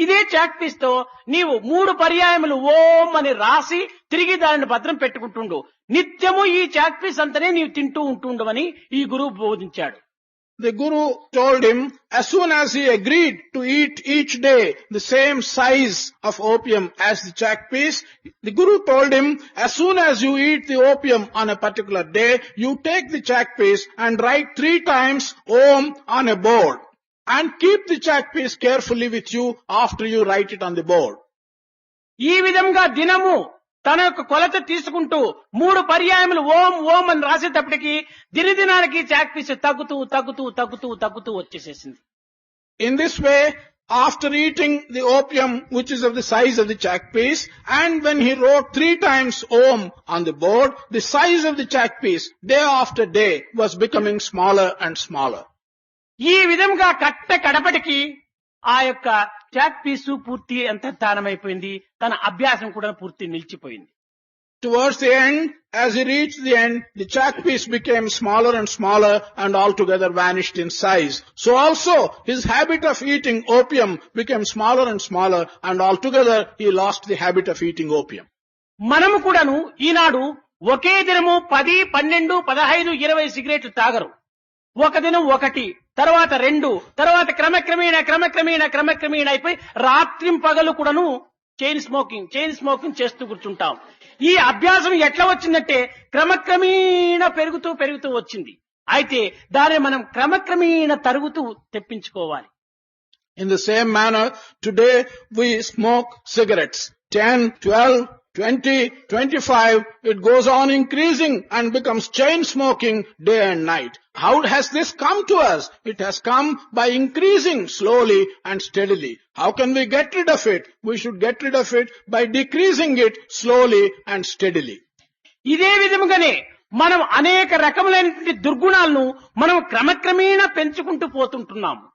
ఇదే చాక్ పీస్ తో నీవు 3 పర్యాయములు ఓం అని రాసి తిరిగి దానిని భద్రం పెట్టుకుంటుండు. నిత్యము ఈ చాక్ పీస్ అంతనే నీవు తింటూ ఉంటుండవని ఈ గురువు బోధించాడు. The Guru told him, as soon as he agreed to eat each day the same size of opium as the chalk piece, the Guru told him, as soon as you eat the opium on a particular day, you take the chalk piece and write 3 times Om on a board. And keep the chalk piece carefully with you after you write it on the board. ఈ విధంగా దినము తన యొక్క కొలత తీసుకుంటూ 3 పర్యాయములు ఓం ఓం అని రాసేటప్పటికి దినదినానికి చాక్ పీస్ తగ్గుతూ తగ్గుతూ తగ్గుతూ తగ్గుతూ వచ్చేసేసింది. In this way, after eating the opium which is of the size of the chalk piece, and when he wrote 3 times Om on the board, the size of the chalk piece day after day was becoming smaller and smaller. ఈ విధంగా కడపటికి ఆ యొక్క chalk పీసు పూర్తి అంతర్ధానమైపోయింది. తన అభ్యాసం కూడా పూర్తి నిలిచిపోయింది. Towards the end, as he reached the end, the chalk piece became smaller and smaller and altogether vanished in size. So also, his habit of eating opium became smaller and smaller, and altogether he lost the habit of eating opium. మనము కూడాను ఈనాడు ఒకే దినము 10, 12, 15, 20 సిగరెట్లు తాగరు. ఒక దినం 1, తర్వాత 2, తర్వాత క్రమక్రమేణా అయిపోయి రాత్రింపగలు కూడాను చైన్ స్మోకింగ్ చేస్తూ కూర్చుంటాం. ఈ అభ్యాసం ఎట్లా వచ్చిందంటే క్రమక్రమేణా పెరుగుతూ వచ్చింది. అయితే దాన్ని మనం క్రమక్రమేణా తరుగుతూ తెప్పించుకోవాలి. In the same manner, today we smoke cigarettes. 10, 12, 20, 25, it goes on increasing and becomes chain smoking day and night. How has this come to us? It has come by increasing slowly and steadily. How can we get rid of it? We should get rid of it by decreasing it slowly and steadily. ఇదే విధముగానే మనం అనేక రకములైనటువంటి దుర్గుణాలను మనం క్రమక్రమేణా పెంచుకుంటూ పోతుంటున్నాము.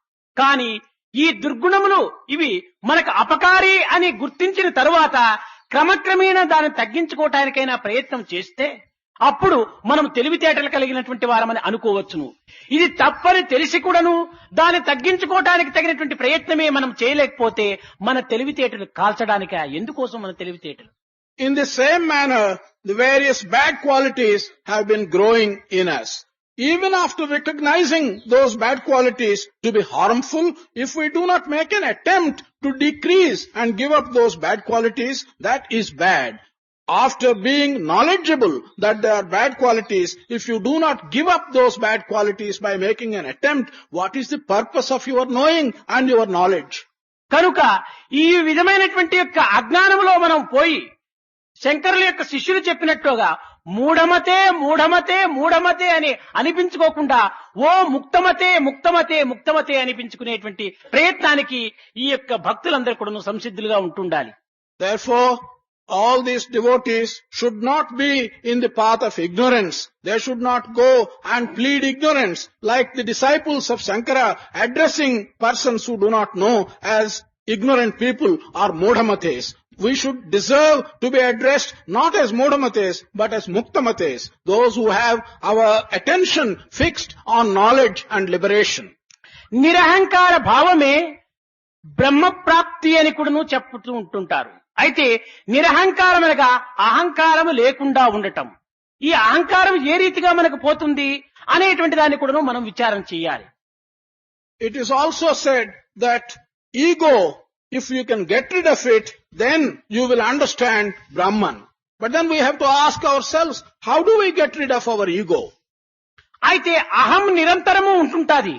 కానీ ఈ దుర్గుణములు ఇవి మనకు అపకారి అని గుర్తించిన తరువాత క్రమక్రమేణా దాన్ని తగ్గించుకోవటానికైనా ప్రయత్నం చేస్తే అప్పుడు మనం తెలివితేటలు కలిగినటువంటి వారమని అనుకోవచ్చును. ఇది తప్పని తెలిసి కూడాను దాన్ని తగ్గించుకోవటానికి తగినటువంటి ప్రయత్నమే మనం చేయలేకపోతే మన తెలివితేటలు కాల్చడానిక ఎందుకోసం మన తెలివితేటలు? In the same manner, the various bad qualities have been growing in us. Even after recognizing those bad qualities to be harmful, if we do not make an attempt to decrease and give up those bad qualities, that is bad. After being knowledgeable that there are bad qualities, if you do not give up those bad qualities by making an attempt, what is the purpose of your knowing and your knowledge? కనుక ఈ విధమైనటువంటి యొక్క అజ్ఞానంలో మనం పోయి శంకరుల యొక్క శిష్యులు చెప్పినట్టుగా మూఢమతే అని అనిపించుకోకుండా ఓ ముక్తమతే అనిపించుకునేటువంటి ప్రయత్నానికి ఈ యొక్క భక్తులందరూ కూడా సంసిద్ధులుగా ఉంటుండాలి. Therefore, all these devotees should not be in the path of ignorance. They should not go and plead ignorance like the disciples of Shankara addressing persons who do not know as ignorant people or moodhamates. we should deserve to be addressed not as Mudamates, but as Muktamates, those who have our attention fixed on knowledge and liberation. నిరహంకార భావమే బ్రహ్మప్రాప్తి అని కూడాను చెప్పుతూ ఉంటుంటారు. అయితే నిరహంకారం అనగా అహంకారము లేకుండా ఉండటం. ఈ అహంకారం ఏ రీతిగా మనకు పోతుంది అనేటువంటి దాన్ని కూడాను మనం విచారం చేయాలి. It is also said that ego, if you can get rid of it, then you will understand Brahman. But then we have to ask ourselves, how do we get rid of our ego? అయితే అహం నిరంతరము ఉంటుంటాది,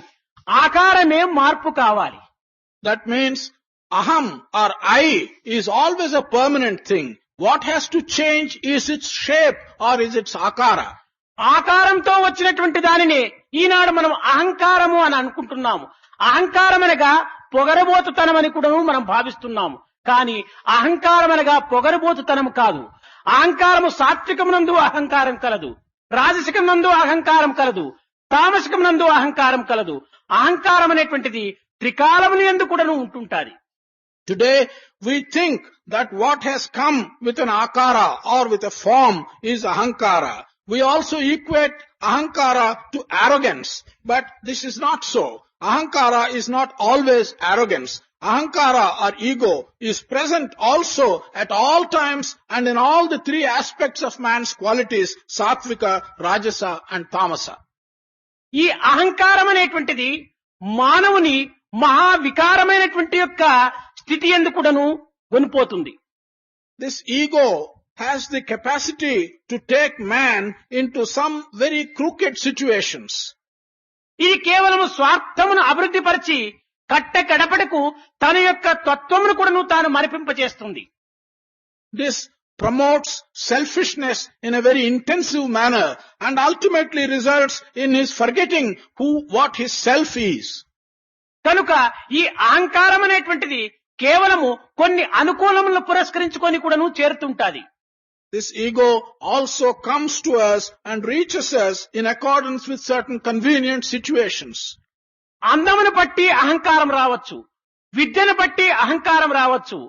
ఆకారమే మార్పు కావాలి. That means aham or I is always a permanent thing. What has to change is its shape or is its akara. ఆకారంతో వచ్చినటువంటి దానిని ఈనాడు మనం అహంకారము అని అనుకుంటున్నాము. అహంకారం అనగా పొగరబోతుతనం అని కూడా మనం భావిస్తున్నాము. కానీ అహంకారం అనగా పొగరబోతుతనం కాదు. అహంకారము సాత్వికమునందు అహంకారం కలదు, రాజసికమునందు అహంకారం కలదు, తామసికమునందు అహంకారం కలదు. అహంకారం అనేటువంటిది త్రికాలమునందు కూడా ఉంటుంటాది. Today we think that what has come with an akara or with a form is ahankara. We also equate ahankara to arrogance, but this is not so. Ahankara is not always arrogance. Ahankara or ego is present also at all times and in all the three aspects of man's qualities, sattvika, rajasa and tamasa. ఈ అహంకారం అనేటువంటిది మానవుని మహావికారమైనటువంటి యొక్క స్థితి యందు కూడాను కొనిపోతుంది. This ego has the capacity to take man into some very crooked situations. ఇది కేవలం స్వార్థమును అభివృద్ధి పరిచి కట్టకడపడకు తన యొక్క తత్వమును కూడాను తాను మరిపింపచేస్తుంది. This promotes selfishness in a very intensive manner and ultimately results in his forgetting what his self is. కనుక ఈ అహంకారం అనేటువంటిది కేవలము కొన్ని అనుకూలములను పురస్కరించుకొని కూడాను చేరుతుంటాది. This ego also comes to us and reaches us in accordance with certain convenient situations. అందమును బట్టి అహంకారం రావచ్చు, విద్యను బట్టి అహంకారం రావచ్చు,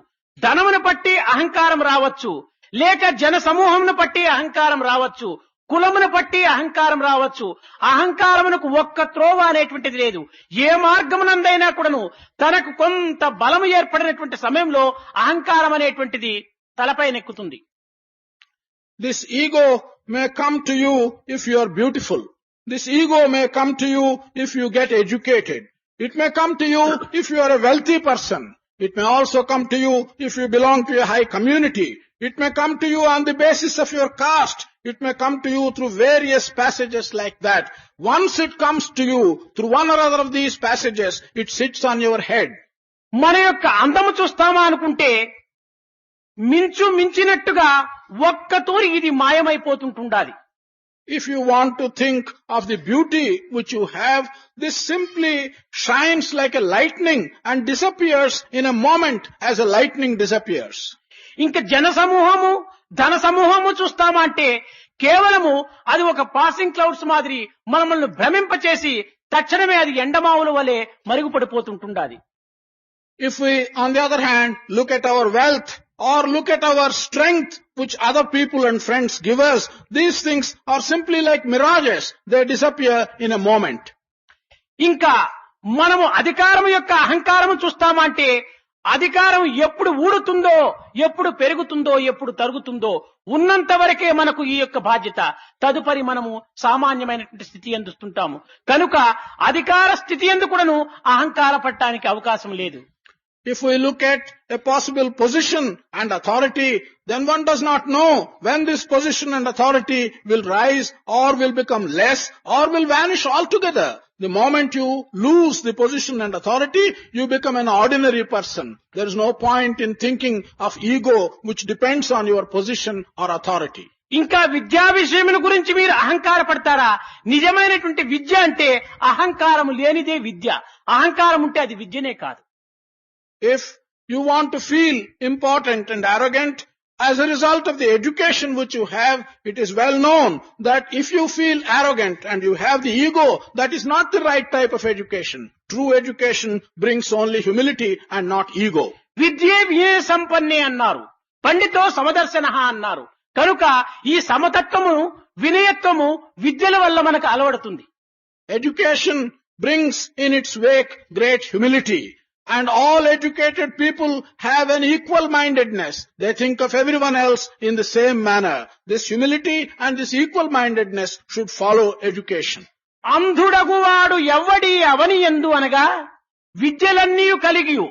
ధనమును బట్టి అహంకారం రావచ్చు, లేక జన సమూహమును బట్టి అహంకారం రావచ్చు, కులమును బట్టి అహంకారం రావచ్చు. అహంకారమునకు ఒక్క త్రోవ అనేటువంటిది లేదు. ఏ మార్గమునందైనా కూడాను తనకు కొంత బలము ఏర్పడినటువంటి సమయంలో అహంకారం అనేటువంటిది తలపైనెక్కుతుంది. This ego may come to you if you are beautiful. This ego may come to you if you get educated. It may come to you if you are a wealthy person. It may also come to you if you belong to a high community. It may come to you on the basis of your caste. It may come to you through various passages like that. Once it comes to you through one or other of these passages, it sits on your head. మన యొక్క అందము చూస్తామా అనుకుంటే మించినట్టుగా ఒక్క తూరి ఇది మాయమైపోతుంటుండాలి. If you want to think of the beauty which you have, this simply shines like a lightning and disappears in a moment as a lightning disappears. ఇంకా జన సమూహము ధన సమూహము చూస్తామా అంటే కేవలము అది ఒక పాసింగ్ క్లౌడ్స్ మాదిరి మనల్ని భ్రమింపచేసి తక్షణమే అది ఎండమావుల వలె మరుగుపడిపోతుంటుండాలి. If we, on the other hand, look at our wealth or look at our strength which other people and friends give us, these things are simply like mirages. They disappear in a moment. ఇంకా మనము అధికారం యొక్క అహంకారం చూస్తామా అంటే అధికారం ఎప్పుడు ఊడుతుందో, ఎప్పుడు పెరుగుతుందో, ఎప్పుడు తరుగుతుందో ఉన్నంత వరకే మనకు ఈ యొక్క బాధ్యత. తదుపరి మనము సామాన్యమైనటువంటి స్థితి అందుతుంటాము. కనుక అధికార స్థితి ఎందు కూడాను అహంకార పట్టడానికి అవకాశం లేదు. If we look at a possible position and authority, then one does not know when this position and authority will rise or will become less or will vanish altogether. The moment you lose the position and authority, you become an ordinary person. There is no point in thinking of ego which depends on your position or authority. ఇంకా విద్యా విషయముల గురించి మీరు అహంకార పడతారా? నిజమైనటువంటి విద్య అంటే అహంకారము లేనిదే విద్య. అహంకారం ఉంటే అది విద్యనే కాదు. If you want to feel important and arrogant as a result of the education which you have, it is well known that if you feel arrogant and you have the ego, that is not the right type of education. True education brings only humility and not ego. విద్యే వినయ సంపన్నే అన్నారు. పండితో సమదర్శన అన్నారు. కనుక ఈ సమతత్వము వినయత్వము విద్యల వల్ల మనకు అలవడుతుంది. Education brings in its wake great humility. And all educated people have an equal mindedness. They think of everyone else in the same manner. This humility and this equal mindedness should follow education. అంధుడగువాడు ఎవ్వడి అవని ఎందు అనగా విద్యలన్నీ కలిగియు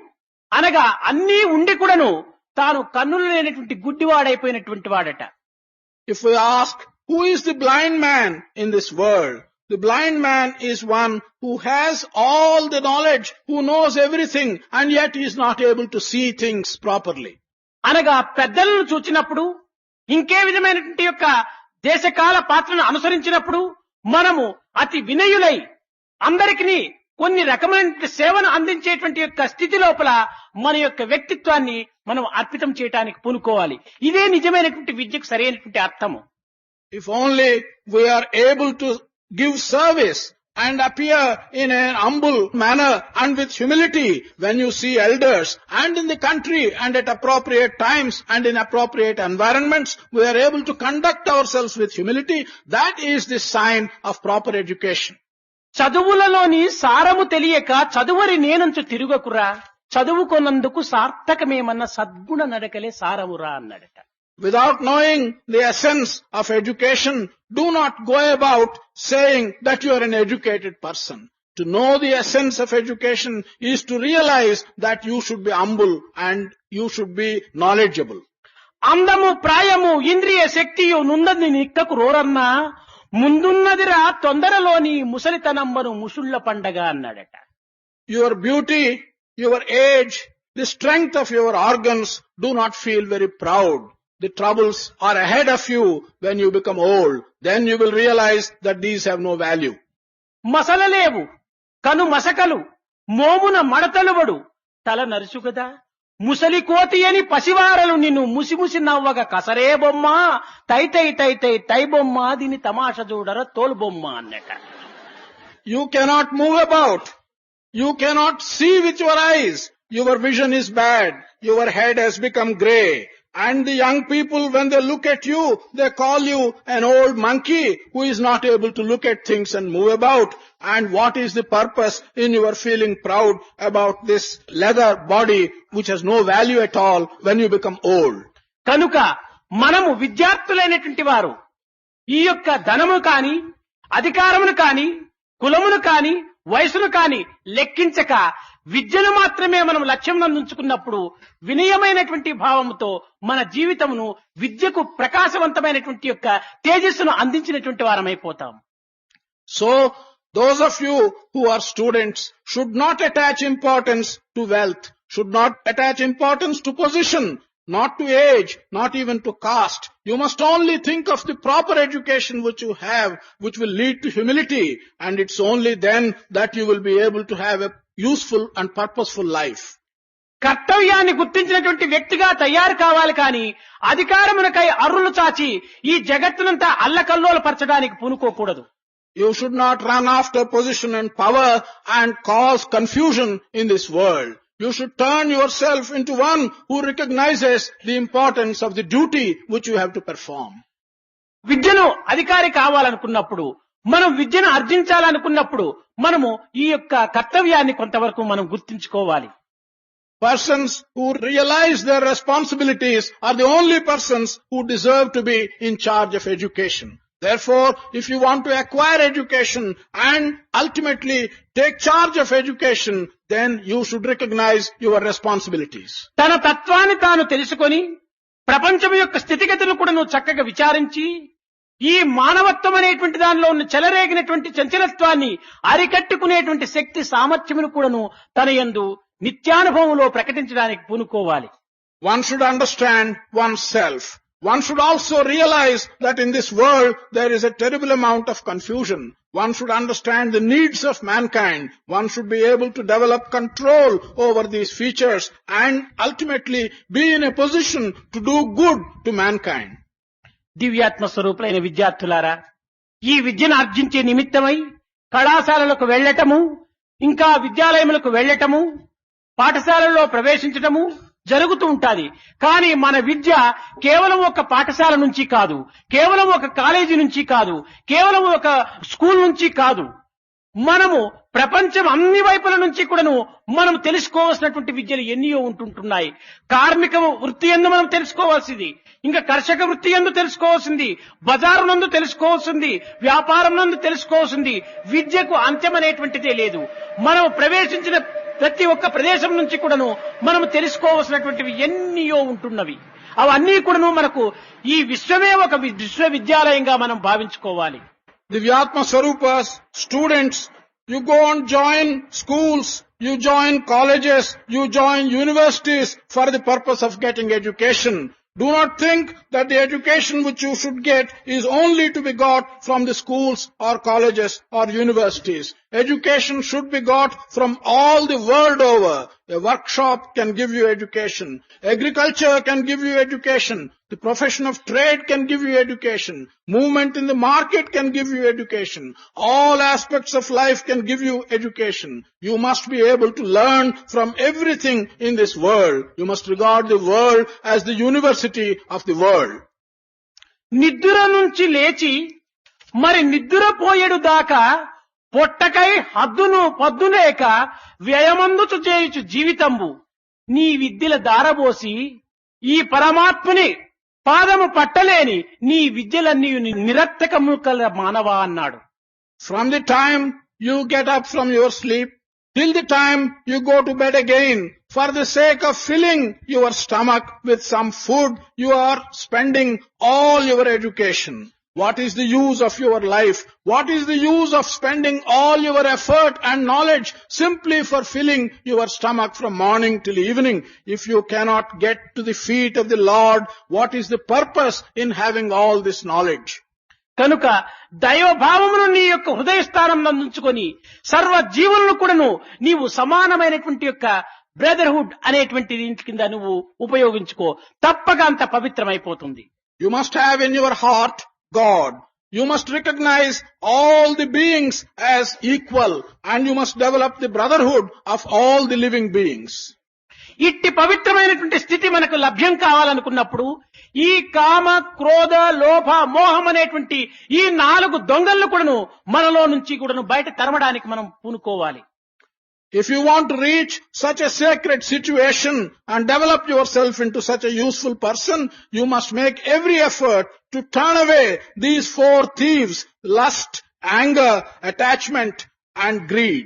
అనగా అన్నీ ఉండి కూడాను తాను కన్నులు లేనటువంటి గుడ్డివాడైపోయినటువంటి వాడట. If we ask, who is the blind man in this world? The blind man is one who has all the knowledge, who knows everything, and yet he is not able to see things properly. అనగా పెద్దలను చూచినప్పుడు ఇంకే విధమైనటువంటి యొక్క దేశకాల పాత్రను అనుసరించినప్పుడు మనము అతి వినయులై అందరికీ కొన్ని రకమైన సేవను అందించేటువంటి యొక్క స్థితి లోపల మన యొక్క వ్యక్తిత్వాన్ని మనం అర్పితం చేయడానికి పూనుకోవాలి. ఇదే నిజమైనటువంటి విద్యకు సరైనటువంటి అర్థము. If only we are able to give service and appear in an humble manner and with humility when you see elders and in the country and at appropriate times and in appropriate environments, we are able to conduct ourselves with humility. That is the sign of proper education. చదువులలోని సారము తెలియక చదువరి నేనంచు తిరుగకురా, చదువుకొన్నందుకు సార్థకమేమన్న సద్గుణ నడకలే సారమురా అన్నాడట. Without knowing the essence of education, do not go about saying that you are an educated person. To know the essence of education is to realize that you should be humble and you should be knowledgeable. అందము ప్రాయము ఇంద్రియ శక్తియు నున్నది నిక్కకు రోరన్నా, ముందున్నదిరా తొందరలోని ముసలితనంబను ముసుళ్ల పండగ అన్నాడట. Your beauty, your age, the strength of your organs, do not feel very proud. The troubles are ahead of you when you become old. Then you will realize that these have no value. మసలలేవు కను మసకలు మోమున మడతలువడు తల నరుసుగదా, ముసలి కోతి అని పసివారలు నిన్ను ముసిముసి నవ్వగా కసరే బొమ్మ తై తై తై తై తై బొమ్మ దీని తమాష చూడర తోలు బొమ్మ అన్నట. You cannot move about. You cannot see with your eyes. Your vision is bad. Your head has become grey. And the young people, when they look at you, they call you an old monkey who is not able to look at things and move about. And what is the purpose in your feeling proud about this leather body which has no value at all when you become old? కనుక మనము విద్యార్థులైనటువంటి వారు ఈ యొక్క ధనము కాని అధికారమును కాని కులమును కాని వయసును కాని లెక్కించక విద్యను మాత్రమే మనం లక్ష్యం ఉంచుకున్నప్పుడు వినయమైనటువంటి భావముతో మన జీవితమును విద్యకు ప్రకాశవంతమైనటువంటి యొక్క తేజస్సును అందించినటువంటి వారమైపోతాం. So, those of you who are students should not attach importance to wealth, should not attach importance to position, not to age, not even to caste. You must only think of the proper education which you have, which will lead to humility, and it's only then that you will be able to have a useful and purposeful life. కర్తవ్యాన్ని గుర్తించినటువంటి వ్యక్తిగా తయారు కావాలి కానీ అధికారమునకై అర్రులు చాచి ఈ జగత్తునంతా అల్లకల్లోల పరచడానికి పూనుకోకూడదు. You should not run after position and power and cause confusion in this world. You should turn yourself into one who recognizes the importance of the duty which you have to perform. విద్యను అధికారి కావాలనుకున్నప్పుడు మనం విద్యను ఆర్జించాలనుకున్నప్పుడు మనము ఈ యొక్క కర్తవ్యాన్ని కొంతవరకు మనం గుర్తించుకోవాలి. Persons who realize their responsibilities are the only persons who deserve to be in charge of education. Therefore, if you want to acquire education and ultimately take charge of education, then you should recognize your responsibilities. తన తత్వాన్ని తాను తెలుసుకొని ప్రపంచం యొక్క స్థితిగతులను కూడా నువ్వు చక్కగా విచారించి ఈ మానవత్వం అనేటువంటి దానిలో ఉన్న చెలరేగినటువంటి చంచలత్వాన్ని అరికట్టుకునేటువంటి శక్తి సామర్థ్యమును కూడాను తన యందు నిత్యానుభవంలో ప్రకటించడానికి పూనుకోవాలి. One should understand oneself. One should also realize that in this world there is a terrible amount of confusion. One should understand the needs of mankind. One should be able to develop control over these features and ultimately be in a position to do good to mankind. దివ్యాత్మ స్వరూపులైన విద్యార్థులారా, ఈ విద్యను ఆర్జించే నిమిత్తమై కళాశాలలకు వెళ్లటము, ఇంకా విద్యాలయములకు వెళ్లటము, పాఠశాలల్లో ప్రవేశించటము, జరుగుతూ ఉంటాది. కానీ మన విద్య కేవలం ఒక పాఠశాల నుంచి కాదు, కేవలం ఒక కాలేజీ నుంచి కాదు, కేవలం ఒక స్కూల్ నుంచి కాదు. మనము ప్రపంచం అన్ని వైపుల నుంచి కూడాను మనం తెలుసుకోవాల్సినటువంటి విద్యలు ఎన్నో ఉంటుంటున్నాయి. కార్మిక వృత్తి యందు మనం తెలుసుకోవాల్సింది, ఇంకా కర్షక వృత్తి యందు తెలుసుకోవాల్సింది, బజారు నందు తెలుసుకోవాల్సింది, వ్యాపారం నందు తెలుసుకోవాల్సింది. విద్యకు అంత్యం అనేటువంటిదే లేదు. మనం ప్రవేశించిన ప్రతి ఒక్క ప్రదేశం నుంచి కూడాను మనం తెలుసుకోవాల్సినటువంటివి ఎన్నో ఉంటున్నవి. అవన్నీ కూడాను మనకు ఈ విశ్వమే ఒక విశ్వవిద్యాలయంగా మనం భావించుకోవాలి. Divyatma Swarupas, students, you go and join schools, you join colleges, you join universities for the purpose of getting education. Do not think that the education which you should get is only to be got from the schools or colleges or universities. Education should be got from all the world over. A workshop can give you education. Agriculture can give you education. The profession of trade can give you education. Movement in the market can give you education. All aspects of life can give you education. You must be able to learn from everything in this world. You must regard the world as the university of the world. నిద్ర నుంచి లేచి మరి నిద్రపోయేడు దాకా పొట్టకై హద్దును పద్దులేక వ్యయమందుచు చేయుచు జీవితంబు నీ విద్యల దారబోసి ఈ పరమాత్మని పాదము పట్టలేని నీ విద్యలన్నీ నిరర్థకము కల మానవా అన్నాడు. From the time you get up from your sleep till the time you go to bed again, for the sake of filling your stomach with some food, you are spending all your education. What is the use of your life? What is the use of spending all your effort and knowledge simply for filling your stomach from morning till evening? If you cannot get to the feet of the Lord, what is the purpose in having all this knowledge? కనుక దైవభావమును నీ యొక్క హృదయ స్థానం నందుంచుకొని సర్వ జీవులను కూడాను నీవు సమానమైనటువంటి యొక్క బ్రదర్హుడ్ అనేటువంటి దీని కింద నువ్వు ఉపయోగించుకో, తప్పక అంత పవిత్రమైపోతుంది. You must have in your heart God. You must recognize all the beings as equal, and you must develop the brotherhood of all the living beings. ఇట్టి పవిత్రమైనటువంటి స్థితి మనకు లభ్యం కావాలనుకున్నప్పుడు ఈ కామ, క్రోధ, లోభ, మోహం అనేటువంటి ఈ 4 దొంగలను కూడాను మనలో నుంచి కూడాను బయట తరమడానికి మనం పూనుకోవాలి. If you want to reach such a sacred situation and develop yourself into such a useful person, you must make every effort to turn away these 4 thieves: lust, anger, attachment and greed.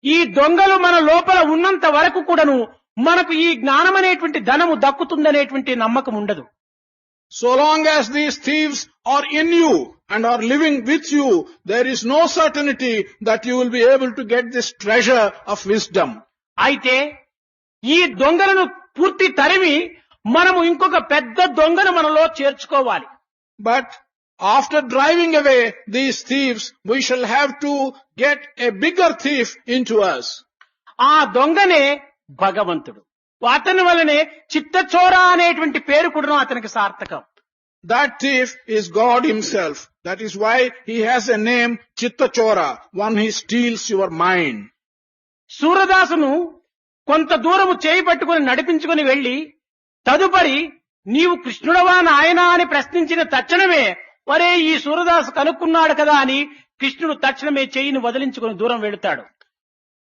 ఈ దొంగలు మన లోపల ఉన్నంత వరకు కూడాను మనకు ఈ జ్ఞానం అనేటువంటి ధనము దక్కుతుందనేటువంటి నమ్మకం ఉండదు. So long as these thieves are in you and are living with you, there is no certainty that you will be able to get this treasure of wisdom. అయితే ఈ దొంగలను పూర్తి తరిమి మనము ఇంకొక పెద్ద దొంగను మనలో చేర్చుకోవాలి. But after driving away these thieves, we shall have to get a bigger thief into us. ఆ దొంగనే భగవంతుడు. అతని వలనే చిత్తచోర అనేటువంటి పేరు కూడా అతనికి సార్థకం. That thief is God himself. That is why he has a name, Chittachora, one he steals your mind. సూరదాసును కొంత దూరము చేయి పట్టుకుని నడిపించుకుని వెళ్లి తదుపరి నీవు కృష్ణుడవా నాయనా అని ప్రశ్నించిన తక్షణమే వరే ఈ సూరదాసు కనుక్కున్నాడు కదా అని కృష్ణుడు తక్షణమే చేయిని వదిలించుకుని దూరం వెళుతాడు.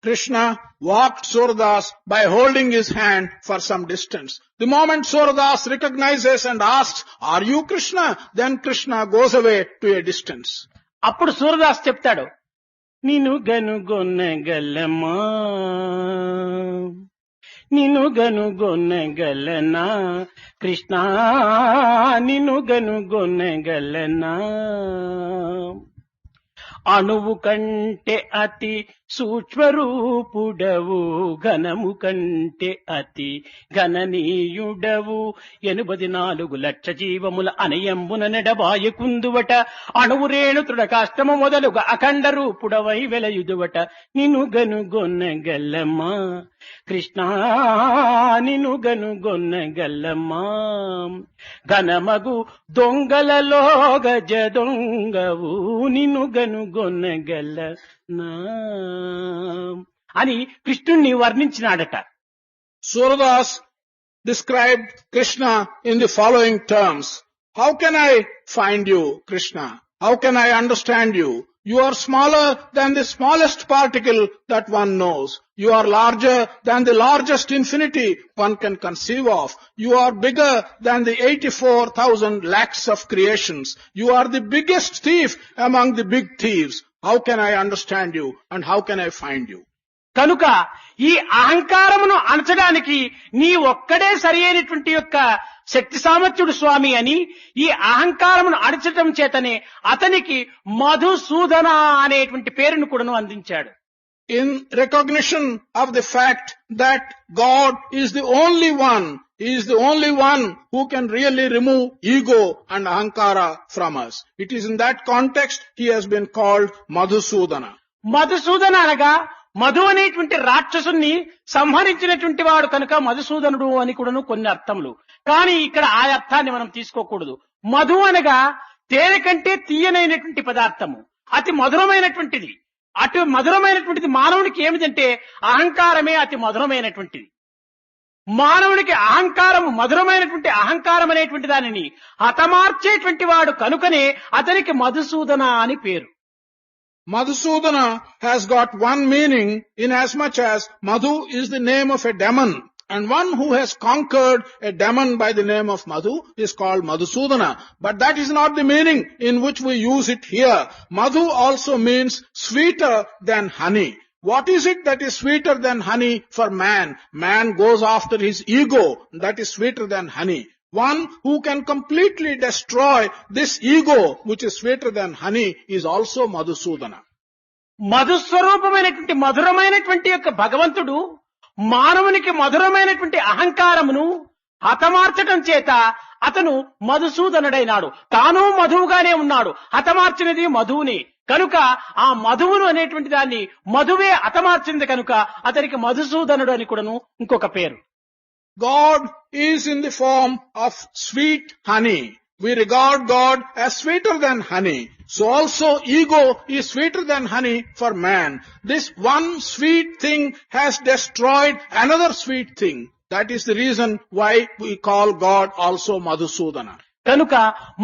Krishna walked Suradas by holding his hand for some distance. The moment Suradas recognizes and asks, "Are you Krishna?" then Krishna goes away to a distance. అప్పుడు సూరదాస్ చెప్తాడు, నిన్ను గనుగొనగలమా, నిన్ను గనుగొనగలనా కృష్ణ, నిన్ను గనుగొనగలనా. అణువు కంటే అతి సూక్ష్మరూపుడవు, ఘనము కంటే అతి ఘననీయుడవు, 84 లక్ష జీవముల అనయంబున నెడబాయకుందువట, అణువు రేణుతుడ కాష్టము మొదలుగా అఖండ రూపుడవై వెలయుదువట. నిన్ను గనుగొనగలమా కృష్ణ, నిన్ను గనుగొనగలమా. ఘనమగు దొంగలలో గజ దొంగవు, నిన్ను గనుగొనగలనా అని కృష్ణుణ్ణి వర్ణించినాడట. Suradas described Krishna in the following terms. How can I find you, Krishna? How can I understand you? You are smaller than the smallest particle that one knows. You are larger than the largest infinity one can conceive of. You are bigger than the 84,000 lakhs of creations. You are the biggest thief among the big thieves. How can I understand you and how can I find you? కనుక ఈ అహంకారమును అణచడానికి నీ ఒక్కడే సరి అయినటువంటి యొక్క శక్తి సామర్థ్యుడు స్వామి అని ఈ అహంకారమును అణచటం చేతనే అతనికి మధుసూదన అనేటువంటి పేరును కూడాను అందించాడు. In recognition of the fact that God is the only one, He is the only one who can really remove ego and ahankara from us. It is in that context He has been called Madhusudana. Madhusudana అనగా మధు అనేటువంటి రాక్షసుని సంహరించినటువంటి వాడు కనుక మధుసూదనుడు అని కూడాను కొన్ని అర్థములు. కానీ ఇక్కడ ఆ అర్థాన్ని మనం తీసుకోకూడదు. మధు అనగా తేనె కంటే తీయనైనటువంటి పదార్థము, అతి మధురమైనటువంటిది. అటు మధురమైనటువంటిది మానవునికి ఏమిటంటే అహంకారమే అతి మధురమైనటువంటిది. మానవునికి అహంకారము మధురమైనటువంటి అహంకారం అనేటువంటి దానిని హతమార్చేటువంటి వాడు కనుకనే అతనికి మధుసూదన అని పేరు. Madhusudana has got one meaning in as much as Madhu is the name of a demon, and one who has conquered a demon by the name of Madhu is called Madhusudana. But that is not the meaning in which we use it here. Madhu also means sweeter than honey. What is it that is sweeter than honey for man? Man goes after his ego, that is sweeter than honey. One who can completely destroy this ego, which is sweeter than honey, is also Madhusudana. మధుస్వరూపమైనటువంటి మధురమైనటువంటి యొక్క భగవంతుడు మానవునికి మధురమైనటువంటి అహంకారమును హతమార్చటం చేత అతను మధుసూదనుడైనాడు. తాను మధువుగానే ఉన్నాడు, హతమార్చినది మధువుని. కనుక ఆ మధువును అనేటువంటి దాన్ని మధువే హతమార్చింది కనుక అతనికి మధుసూదనుడు అని కూడాను ఇంకొక పేరు. God is in the form of sweet honey. We regard God as sweeter than honey. So also ego is sweeter than honey for man. This one sweet thing has destroyed another sweet thing. That is the reason why we call God also Madhusudana. కనుక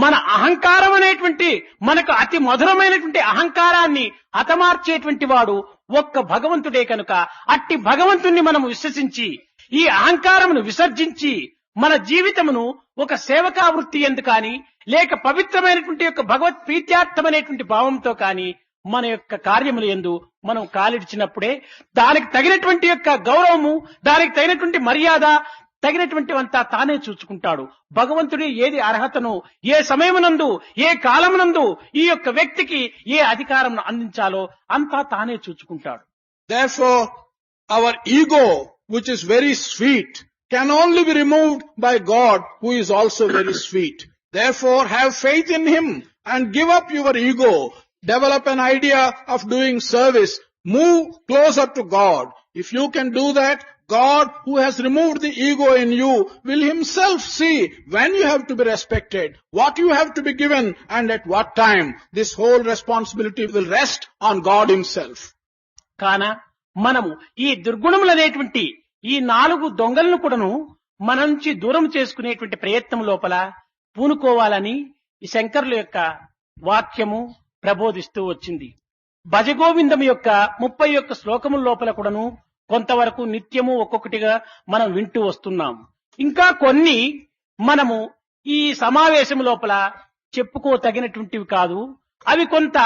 మన అహంకారం అనేటువంటి మనకు అతి మధురమైనటువంటి అహంకారాన్ని హతమార్చేటువంటి వాడు ఒక్క భగవంతుడే కనుక అట్టి భగవంతుణ్ణి మనం విశ్వసించి ఈ అహంకారమును విసర్జించి మన జీవితమును ఒక సేవకా వృత్తి ఎందు కానీ లేక పవిత్రమైనటువంటి యొక్క భగవత్ ప్రీత్యార్థమైనటువంటి భావంతో కానీ మన యొక్క కార్యములు యందు మనం కాలిడిచినప్పుడే దానికి తగినటువంటి యొక్క గౌరవము, దానికి తగినటువంటి మర్యాద, తగినటువంటి అంతా తానే చూసుకుంటాడు. భగవంతుడి ఏది అర్హతను ఏ సమయమునందు ఏ కాలమునందు ఈ యొక్క వ్యక్తికి ఏ అధికారం అందించాలో అంతా తానే చూసుకుంటాడు. Therefore, our ego, which is very sweet, can only be removed by God, who is also very sweet. Therefore, have faith in Him and give up your ego. Develop an idea of doing service. Move closer to God. If you can do that, God, who has removed the ego in you, will Himself see when you have to be respected, what you have to be given, and at what time. This whole responsibility will rest on God Himself. కాన మనము ఈ దుర్గుణములనేటువంటి ఈ 4 దొంగలను కూడాను మన నుంచి దూరం చేసుకునేటువంటి ప్రయత్నం లోపల పూనుకోవాలని ఈ శంకరుల యొక్క వాక్యము ప్రబోధిస్తూ వచ్చింది. భజగోవిందం యొక్క 31 శ్లోకముల లోపల కూడాను కొంతవరకు నిత్యము ఒక్కొక్కటిగా మనం వింటూ వస్తున్నాం. ఇంకా కొన్ని మనము ఈ సమావేశం లోపల చెప్పుకోతగినటువంటివి కాదు. అవి కొంత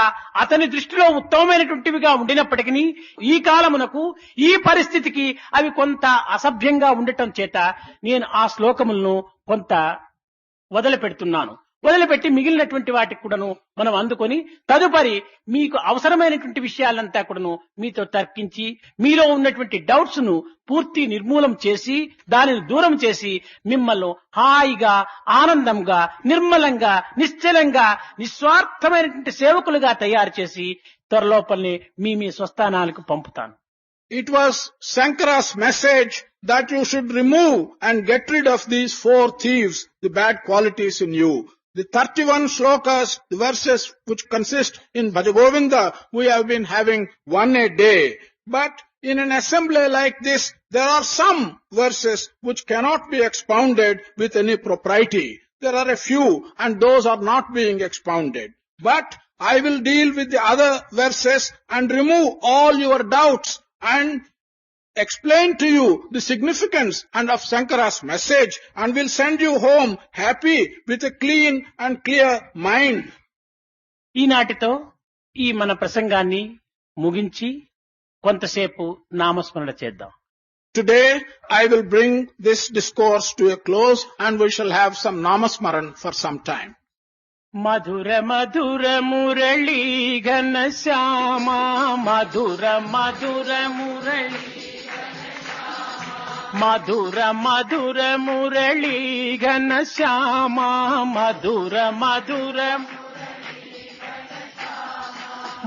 అతని దృష్టిలో ఉత్తమమైనటువంటివిగా ఉండినప్పటికీ ఈ కాలమునకు ఈ పరిస్థితికి అవి కొంత అసభ్యంగా ఉండటం చేత నేను ఆ శ్లోకములను కొంత వదిలిపెడుతున్నాను. వదిలిపెట్టి మిగిలినటువంటి వాటికి కూడాను మనం అందుకొని తదుపరి మీకు అవసరమైనటువంటి విషయాలంతా కూడాను మీతో తర్కించి మీలో ఉన్నటువంటి డౌట్స్ ను పూర్తి నిర్మూలం చేసి దానిని దూరం చేసి మిమ్మల్ని హాయిగా ఆనందంగా నిర్మలంగా నిశ్చలంగా నిస్వార్థమైనటువంటి సేవకులుగా తయారు చేసి త్వరలోపలనే మీ స్వస్థానాలకు పంపుతాను. It was Shankara's message that you should remove and get rid of these 4 thieves, the bad qualities in you. The 31 shlokas, the verses which consist in Bhajagovinda, we have been having one a day. But In an assembly like this, there are some verses which cannot be expounded with any propriety. There are a few, and those are not being expounded. But I will deal with the other verses and remove all your doubts and explain to you the significance and of Shankara's message, and will send you home happy with a clean and clear mind. ఈనాటితో ఈ మన ప్రసంగాన్ని ముగించి కొంతసేపు నామస్మరణ చేద్దాం. Today I will bring this discourse to a close, and we shall have some namasmaran for some time. మధుర మధుర మురళీ ఘన శ్యామ మధుర మధుర మురళీ మధుర మధుర మురళీ ఘన శ్యామ మధుర మధుర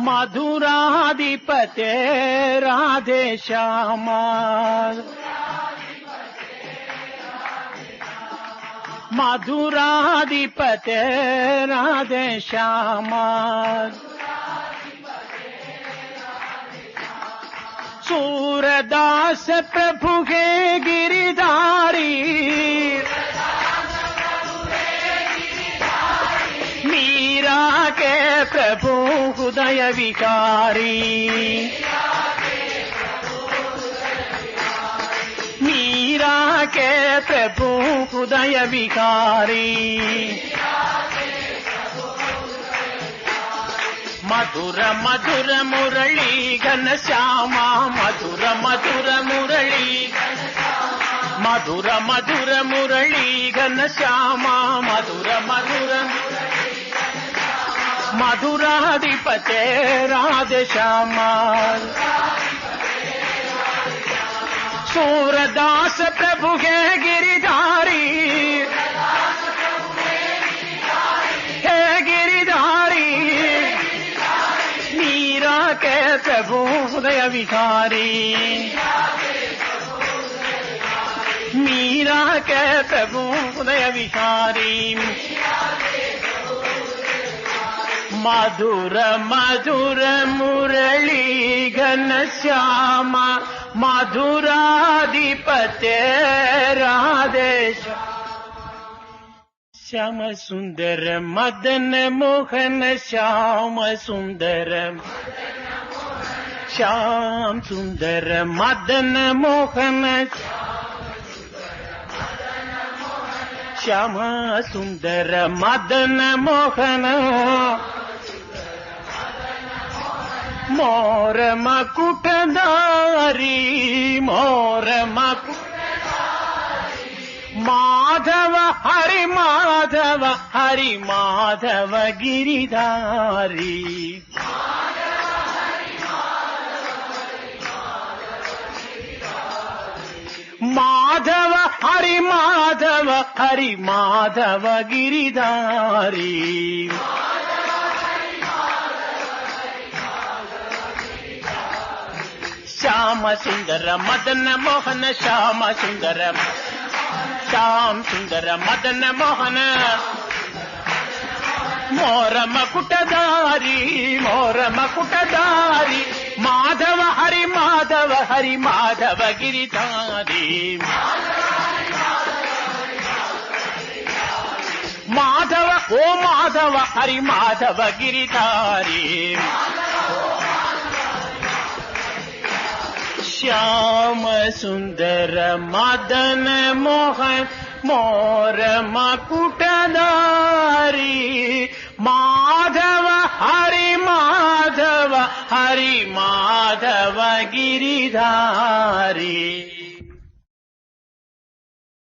మధురాధిపతే రాధే శ్యామ మధురాధిపతే రాధే శ్యామ सूरदास प्रभु के गिरधारी मीरा के प्रभु हृदय विकारी मीरा के प्रभु हृदय विकारी मधुर मधुर मुरली घन श्यामा मधुर मधुर मुरली मधुर मधुर मुरली घन श्यामा मधुर मधुर मधुराधिपते राधे श्यामा सूरदास प्रभु के गिरिधारी हे गिरिधारी मीरा के प्रभु हृदय विकारी मीरा के प्रभु हृदय विकारी मधुर मधुर मुरली घन श्याम मधुराधिपते राधे श्याम सुंदर मदन मोहन श्याम सुंदर श्याम सुंदर मदन मोहन श्याम सुंदर मदन मोहन मोर मकुटधारी मोर मकुट माधव हरि माधव हरि माधव गिरिधारी माधव हरि माधव हरि माधव गिरिधारी श्याम सुंदर मदन मोहन श्याम सुंदर श्याम सुंदर मदन मोहन मोर मकुटधारी माधव हरि माधव गिरिधारी माधव ओ माधव हरि माधव गिरिधारी श्याम सुंदर मदन मोहन मोर मकुटधारी माधव हरि माधव गिरिधारी